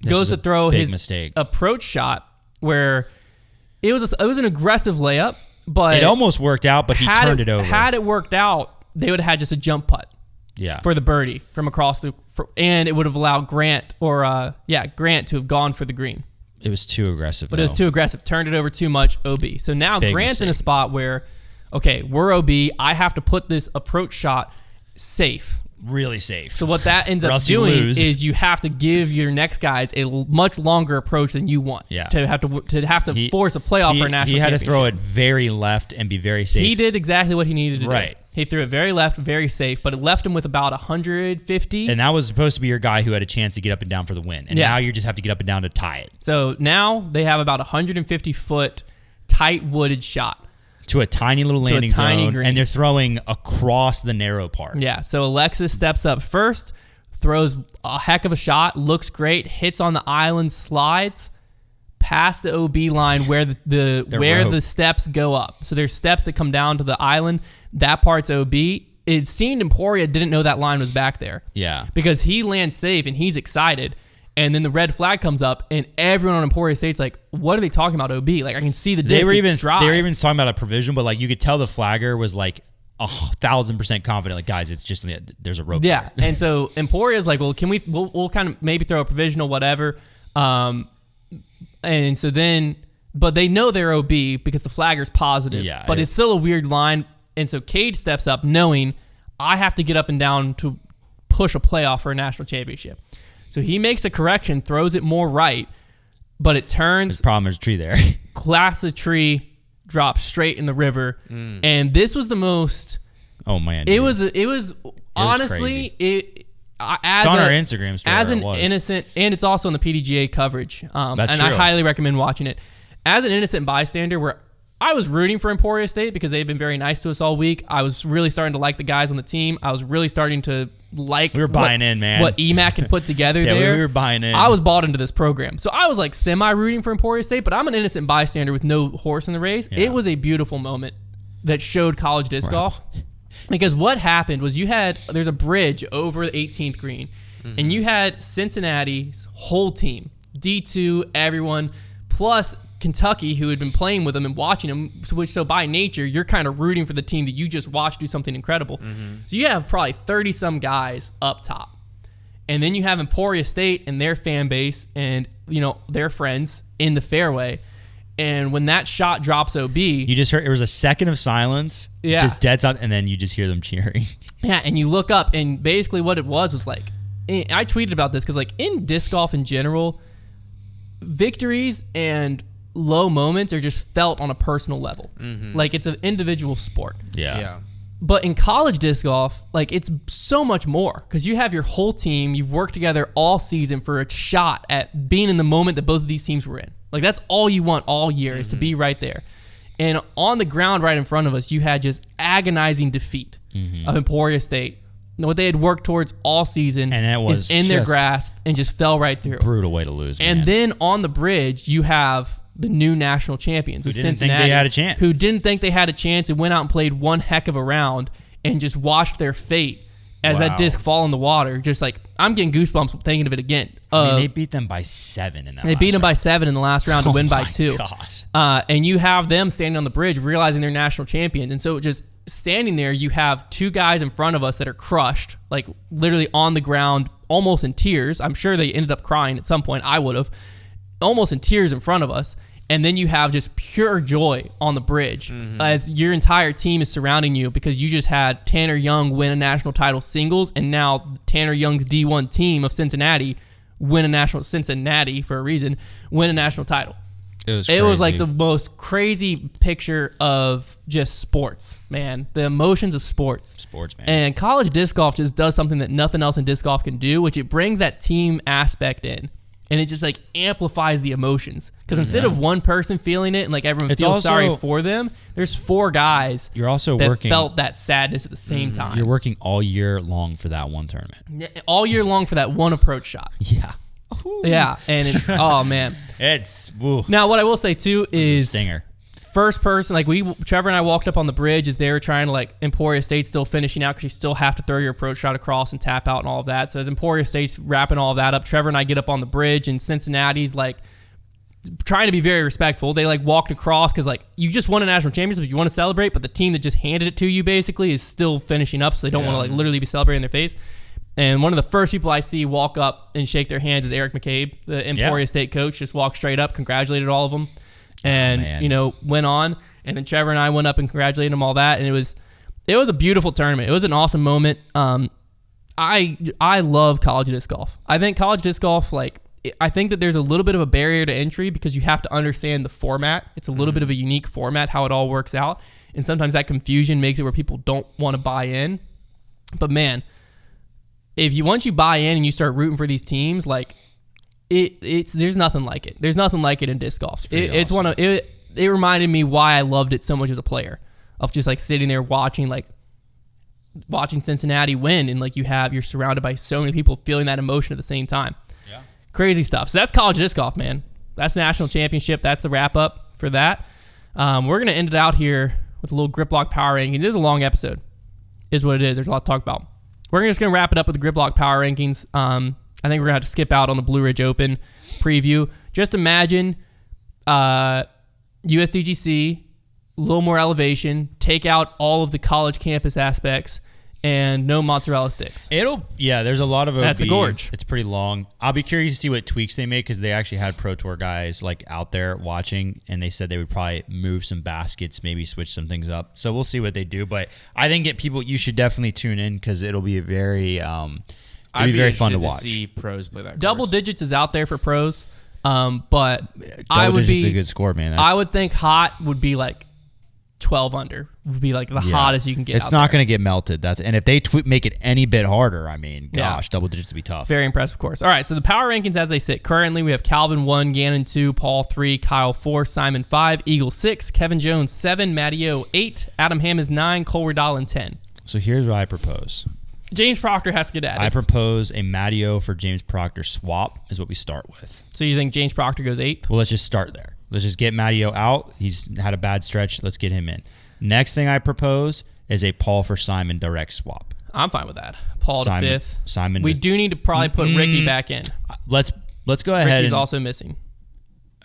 goes to throw his approach shot where it was an aggressive layup, but it almost worked out, but he turned it over. Had it worked out, they would have had just a jump putt. Yeah. For the birdie from across and it would have allowed Grant Grant to have gone for the green. It was too aggressive. But it was too aggressive. Turned it over too much, OB. So now Grant's in a spot where, okay, we're OB. I have to put this approach shot safe. Really safe. So what that ends up doing is you have to give your next guys a much longer approach than you want. Yeah. To have to force a playoff for a national championship. He had to throw it very left and be very safe. He did exactly what he needed to do. Right. He threw it very left, very safe, but it left him with about 150. And that was supposed to be your guy who had a chance to get up and down for the win. And now you just have to get up and down to tie it. So now they have about 150-foot tight wooded shot. To a tiny little landing zone, green. And they're throwing across the narrow part. Yeah, so Alexis steps up first, throws a heck of a shot, looks great, hits on the island, slides past the OB line where the steps go up. So there's steps that come down to the island. That part's OB. It seemed Emporia didn't know that line was back there. Yeah. Because he lands safe and he's excited. And then the red flag comes up, and everyone on Emporia State's like, "What are they talking about? OB? Like I can see the distance." They were even talking about a provision, but like you could tell the flagger was like 1,000% confident. Like guys, it's just there's a rope. Yeah, there. and so Emporia's like, "Well, we'll kind of maybe throw a provisional, whatever." And so then, but they know they're OB because the flagger's positive. Yeah, but it's still a weird line, and so Cade steps up, knowing I have to get up and down to push a playoff for a national championship. So he makes a correction, throws it more right, but it turns. The problem is a tree there. Claps a tree, drops straight in the river, and this was the most. Oh man! It was honestly it's on our Instagram story. As an innocent, and it's also on the PDGA coverage. That's true. I highly recommend watching it. As an innocent bystander, where I was rooting for Emporia State because they've been very nice to us all week. I was really starting to like the guys on the team. I was really starting to like. We were buying in, man. What EMAC had put together there. We were buying in. I was bought into this program, so I was like semi-rooting for Emporia State, but I'm an innocent bystander with no horse in the race. Yeah. It was a beautiful moment that showed college disc golf. Because what happened was there's a bridge over the 18th green, and you had Cincinnati's whole team, D2, everyone, plus Kentucky, who had been playing with them and watching them, so by nature, you're kind of rooting for the team that you just watched do something incredible. So you have probably 30-some guys up top. And then you have Emporia State and their fan base and, their friends in the fairway. And when that shot drops OB... You just heard, it was a second of silence, just dead silence, and then you just hear them cheering. Yeah, and you look up, and basically what it was like... I tweeted about this because, in disc golf in general, victories and low moments are just felt on a personal level. It's an individual sport. Yeah. But in college disc golf, it's so much more because you have your whole team. You've worked together all season for a shot at being in the moment that both of these teams were in. That's all you want all year is to be right there. And on the ground right in front of us, you had just agonizing defeat of Emporia State what they had worked towards all season, And it was is in their just grasp and just fell right through. Brutal way to lose, man. And then on the bridge, you have the new national champions, Who didn't think Cincinnati, they had a chance. who didn't think they had a chance and went out and played one heck of a round and just watched their fate as that Wow. disc fall in the water. Just like, I'm getting goosebumps thinking of it again. I mean, they beat them by 7 in that. They beat them by 7 in the last round to win by 2. Gosh. And you have them standing on the bridge realizing they're national champions. And so just standing there, you have 2 guys in front of us that are crushed, like literally on the ground, almost in tears. I'm sure they ended up crying at some point. I would have. Almost in tears in front of us. And then you have just pure joy on the bridge as your entire team is surrounding you because you just had Tanner Young win a national title singles, and now Tanner Young's D1 team of Cincinnati win a national title. It was like the most crazy picture of just sports, man. The emotions of sports. Sports, man. And college disc golf just does something that nothing else in disc golf can do, which it brings that team aspect in. And it just like amplifies the emotions. Because instead of one person feeling it and like everyone feels sorry for them, there's 4 guys You're also that working. felt that sadness at the same time. You're working all year long for that one tournament. All year long for that one approach shot. Yeah. Yeah. And oh, man. It's woo. Now, what I will say too is Stinger. first person, like Trevor and I walked up on the bridge as they were trying to, like, Emporia State's still finishing out because you still have to throw your approach shot across and tap out and all of that. So as Emporia State's wrapping all of that up, Trevor and I get up on the bridge, and Cincinnati's like trying to be very respectful. They like walked across because like you just won a national championship, you want to celebrate, but the team that just handed it to you basically is still finishing up, so they don't want to like literally be celebrating in their face. And one of the first people I see walk up and shake their hands is Eric McCabe, the Emporia State coach. Just walked straight up, congratulated all of them, and went on. And then Trevor and I went up and congratulated them, all that, and it was a beautiful tournament. It was an awesome moment. I love college disc golf. I think college disc golf, like, I think that there's a little bit of a barrier to entry because you have to understand the format. It's a little bit of a unique format, how it all works out, and sometimes that confusion makes it where people don't want to buy in. But man, once you buy in and you start rooting for these teams, like there's nothing like it. There's nothing like it in disc golf. It's awesome. It reminded me why I loved it so much as a player, of just like sitting there watching Cincinnati win, and like you're surrounded by so many people feeling that emotion at the same time. Yeah. Crazy stuff. So that's college disc golf, man. That's the national championship. That's the wrap up for that. We're gonna end it out here with a little grip lock power ranking. It is a long episode, is what it is. There's a lot to talk about. We're just going to wrap it up with the Grip Lock Power Rankings. I think we're going to have to skip out on the Blue Ridge Open preview. Just imagine USDGC, a little more elevation, take out all of the college campus aspects, and no mozzarella sticks. There's a lot of OB. That's the gorge. It's pretty long. I'll be curious to see what tweaks they make because they actually had Pro Tour guys like out there watching, and they said they would probably move some baskets, maybe switch some things up. So we'll see what they do. But I think you should definitely tune in because it'll be very fun to watch. See pros play that course. Double digits is out there for pros, but Double digits is a good score, man. I would think hot would be like 12 under would be like the hottest you can get. It's not going to get melted. And if they make it any bit harder, I mean, gosh, double digits would be tough. Very impressive course. All right, so the power rankings as they sit currently, we have Calvin 1, Gannon 2, Paul 3, Kyle 4, Simon 5, Eagle 6, Kevin Jones 7, Matteo 8, Adam Ham is 9, Cole Redalin 10. So here's what I propose. James Proctor has to get added. I propose a Matteo for James Proctor swap is what we start with. So you think James Proctor goes 8th? Well, let's just start there. Let's just get Matteo out. He's had a bad stretch. Let's get him in. Next thing I propose is a Paul for Simon direct swap. I'm fine with that. Paul Simon, to 5th. Simon. We do need to probably put Ricky back in. Let's go ahead. Ricky's also missing.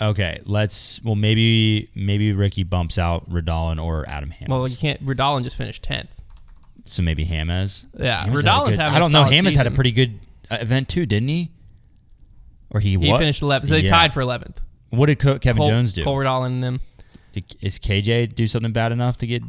Okay, maybe Ricky bumps out Redalin or Adam Hammers. Well, you can't. Redalin just finished 10th. So maybe Hammers. Yeah, Hammers Redalin's having. I don't know. Hammers season. had a pretty good event too, didn't he? Or he finished 11th. So they tied for 11th. What did Kevin Jones do? Cole Redalin and them. Is KJ do something bad enough to get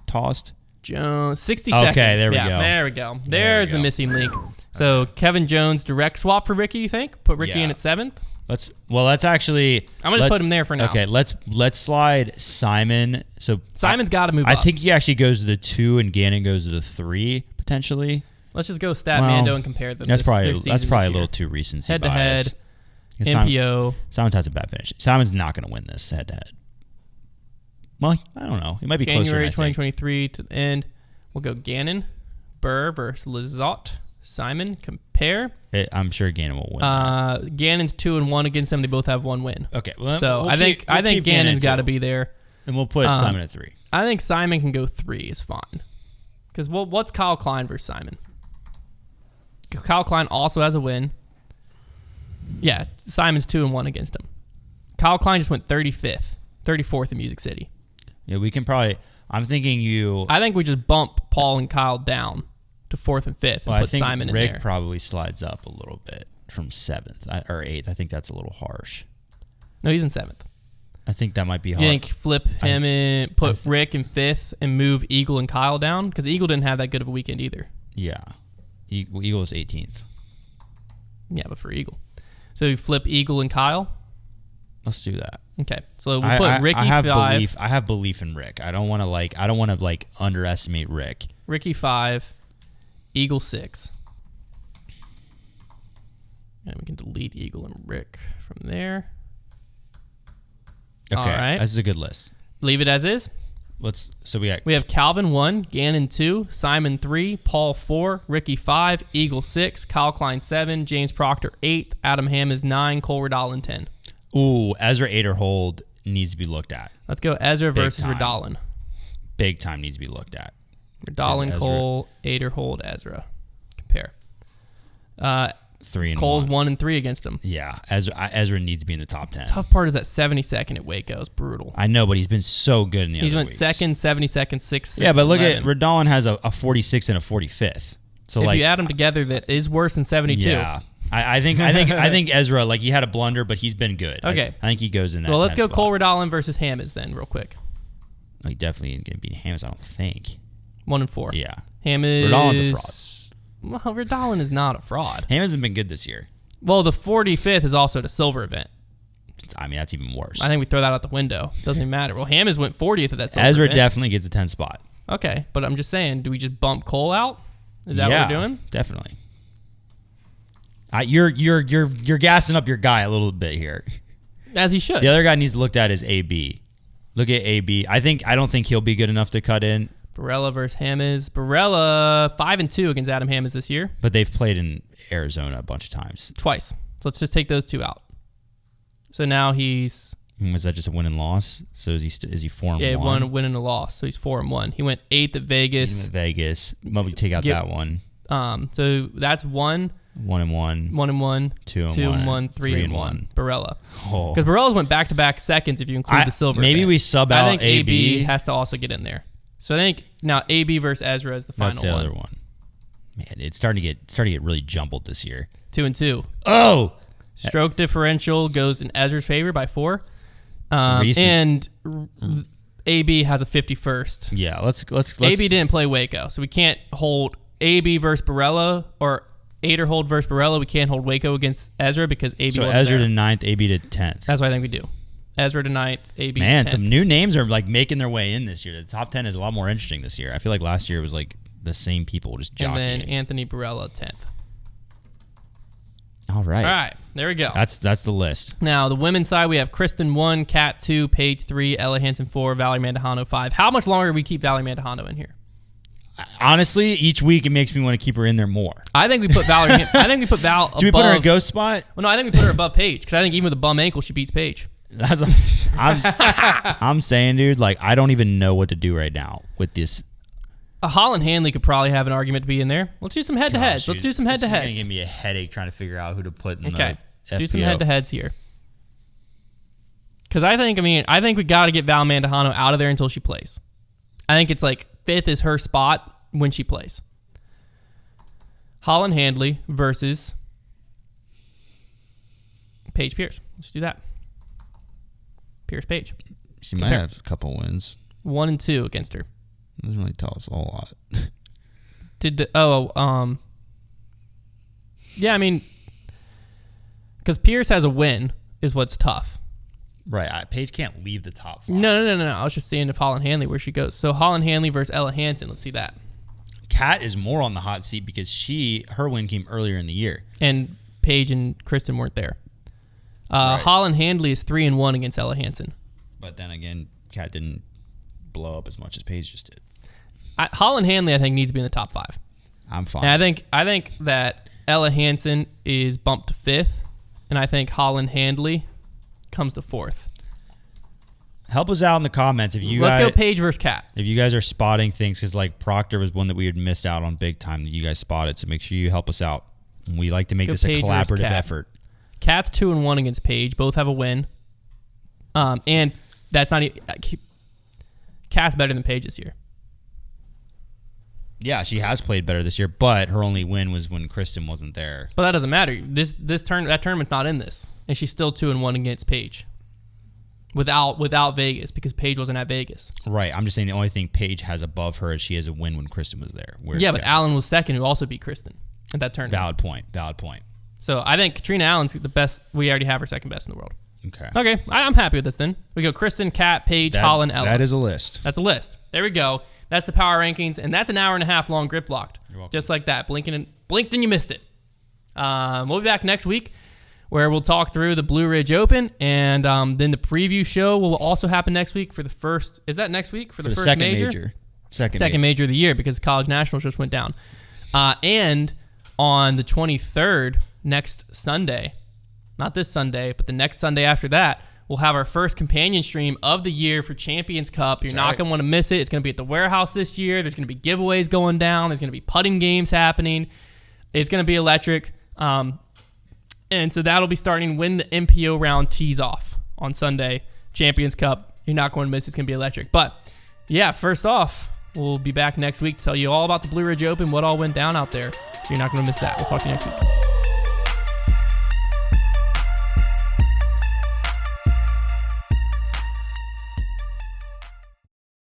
tossed? Jones 62nd. Okay, there we go. There we go. There's the missing link. So Kevin Jones direct swap for Ricky. You think? Put Ricky in at 7th. Let's actually. I'm gonna put him there for now. Okay, let's slide Simon. So Simon's got to move. I think he actually goes to the 2 and Gannon goes to the 3 potentially. Let's just go Mando and compare them. That's probably a little too recency head bias. To head. MPO. Simon's had a bad finish. Simon's not going to win this head to head. Well, I don't know. It might be January closer. January 2023 to the end. We'll go Gannon Burr versus Lizotte. Simon, compare. I'm sure Gannon will win. Gannon's 2-1 against them. They both have one win. Okay, well, so I think Gannon's got to be there. And we'll put Simon at 3. I think Simon can go 3 is fine. Because what's Kyle Klein versus Simon? Because Kyle Klein also has a win. Yeah, Simon's 2-1 against him. Kyle Klein just went 34th in Music City. Yeah, we can probably. I'm thinking I think we just bump Paul and Kyle down to 4th and 5th and put Simon in there. Rick probably slides up a little bit from 7th or 8th. I think that's a little harsh. No, he's in 7th. I think that might be hard. You think flip him and put Rick in 5th and move Eagle and Kyle down? Because Eagle didn't have that good of a weekend either. Yeah. Eagle is 18th. Yeah, but for Eagle. So you flip Eagle and Kyle? Let's do that. Okay. So we'll put Ricky 5. I have belief in Rick. I don't want to underestimate Rick. Ricky 5, Eagle 6. And we can delete Eagle and Rick from there. Okay. All right. This is a good list. Leave it as is. We have Calvin 1, Gannon 2, Simon 3, Paul 4, Ricky 5, Eagle 6, Kyle Klein 7, James Proctor 8, Adam Ham is 9, Cole Redalin 10. Ooh, Ezra Aderhold needs to be looked at. Let's go Ezra versus time. Redalin. Big time needs to be looked at. Redalin, Cole, Aderhold, Ezra. Compare. 3 and Cole's 1. 1 and 3 against him. Yeah, Ezra needs to be in the top 10. Tough part is that 72nd at Waco is brutal. I know, but he's been so good in the He's other went weeks. 2nd, 72nd, 6th. Yeah, but look 11. at Redalin has a 46th and a 45th. So if you add them together, that is worse than 72. Yeah, I think Ezra, he had a blunder, but he's been good. Okay, I think he goes in that. Well, let's go spot. Cole Redalin versus Hammers then, real quick. No, he definitely ain't gonna beat Hammers. I don't think. 1 and 4. Yeah, Hammers. Redalin's a fraud. Well, Redalin is not a fraud. Hammers has been good this year. Well, the 45th is also the silver event. I mean, that's even worse. I think we throw that out the window. Doesn't even matter. Well, Hammers went 40th at that silver Ezra event. definitely gets a 10 spot. Okay, but I'm just saying, do we just bump Cole out? Is that what we're doing? Definitely. You're gassing up your guy a little bit here. As he should. The other guy needs to look at is AB. Look at AB. I don't think he'll be good enough to cut in. Barella versus Hammers. Barella 5-2 against Adam Hammers this year. But they've played in Arizona a bunch of times. Twice. So let's just take those 2 out. So now he's... Was that just a win and loss? So is he 4-1? Yeah, one win and a loss. So he's 4-1. He went 8th at Vegas. Maybe take out that one. So that's 1. 1-1. 1-1. 2-1. 3-1. Barella. Oh. Because Barella's went back-to-back seconds if you include the silver. Maybe event. we sub out I think AB. has to also get in there. So I think now AB versus Ezra is the final That's the other one. Man, it's starting to get really jumbled this year. 2-2. Oh! Stroke differential goes in Ezra's favor by 4. And AB has a 51st. Yeah, let's AB didn't play Waco, so we can't hold AB versus Barella or Aderhold versus Barella. We can't hold Waco against Ezra because AB So wasn't Ezra there. to 9th, AB to 10th. That's what I think we do. Ezra to 9th, AB Man, to 10th. some new names are making their way in this year. The top 10 is a lot more interesting this year. I feel like last year was the same people just jockeying. And then Anthony Barella 10th. All right. All right, there we go. That's the list. Now, the women's side, we have Kristen 1, Kat 2, Paige 3, Ella Hansen 4, Valerie Mandahano 5. How much longer do we keep Valerie Mandahano in here? Honestly, each week it makes me want to keep her in there more. I think we put Valerie. I think we put Val. Do we put her in a ghost spot? Well, no, I think we put her above Paige because I think even with a bum ankle, she beats Paige. That's I'm saying, dude. I don't even know what to do right now with this. Holland Hanley could probably have an argument to be in there. Let's do some head-to-heads. Let's do some This is head-to-heads. gonna give me a headache trying to figure out who to put in the FPO. Do some head-to-heads here. Because I think we got to get Val Mandahano out of there until she plays. I think it's 5th is her spot when she plays. Holland Handley versus Paige Pierce. Let's do that. Pierce Paige. She might have a couple wins. 1 and 2 against her. Doesn't really tell us a whole lot. Yeah, because Pierce has a win is what's tough. Right. Paige can't leave the top 5. No. I was just seeing if Holland Hanley where she goes. So Holland Hanley versus Ella Hansen. Let's see that. Kat is more on the hot seat because her win came earlier in the year. And Paige and Kristen weren't there. Right. Holland Handley is 3-1 against Ella Hansen. But then again, Kat didn't blow up as much as Paige just did. Holland Handley, I think, needs to be in the top 5. I'm fine. And I think that Ella Hansen is bumped to 5th, and I think Holland Handley comes to 4th. Help us out in the comments if you Let's guys, go Paige versus Cat. If you guys are spotting things, because like Proctor was one that we had missed out on big time that you guys spotted. So make sure you help us out. We like to make this a Paige versus collaborative Cat. effort. Cat's 2-1 against Paige. Both have a win. And that's not even... Cat's better than Paige this year. Yeah, she has played better this year, but her only win was when Kristen wasn't there. But that doesn't matter. That tournament's not in this. And she's still 2-1 against Paige. Without Vegas, because Paige wasn't at Vegas. Right. I'm just saying the only thing Paige has above her is she has a win when Kristen was there. Yeah, but Allen was second, who also beat Kristen at that tournament. Valid point. So I think Katrina Allen's the best. We already have her second best in the world. Okay. I'm happy with this then. We go Kristen, Kat, Paige, Holland, Ella. That is a list. That's a list. There we go. That's the power rankings, and that's an hour and a half long grip locked. You're welcome. Just like that. Blinked and you missed it. We'll be back next week, where we'll talk through the Blue Ridge Open, and then the preview show will also happen next week for the first. Is that next week for the first second major? Second major of the year, because College Nationals just went down. And on the 23rd, next Sunday, not this Sunday, but the next Sunday after that, we'll have our first companion stream of the year for Champions Cup. You're not going to want to miss it. It's going to be at the warehouse this year. There's going to be giveaways going down. There's going to be putting games happening. It's going to be electric. And so that'll be starting when the MPO round tees off on Sunday. Champions Cup. You're not going to miss it. It's going to be electric. But, yeah, first off, we'll be back next week to tell you all about the Blue Ridge Open, what all went down out there. You're not going to miss that. We'll talk to you next week.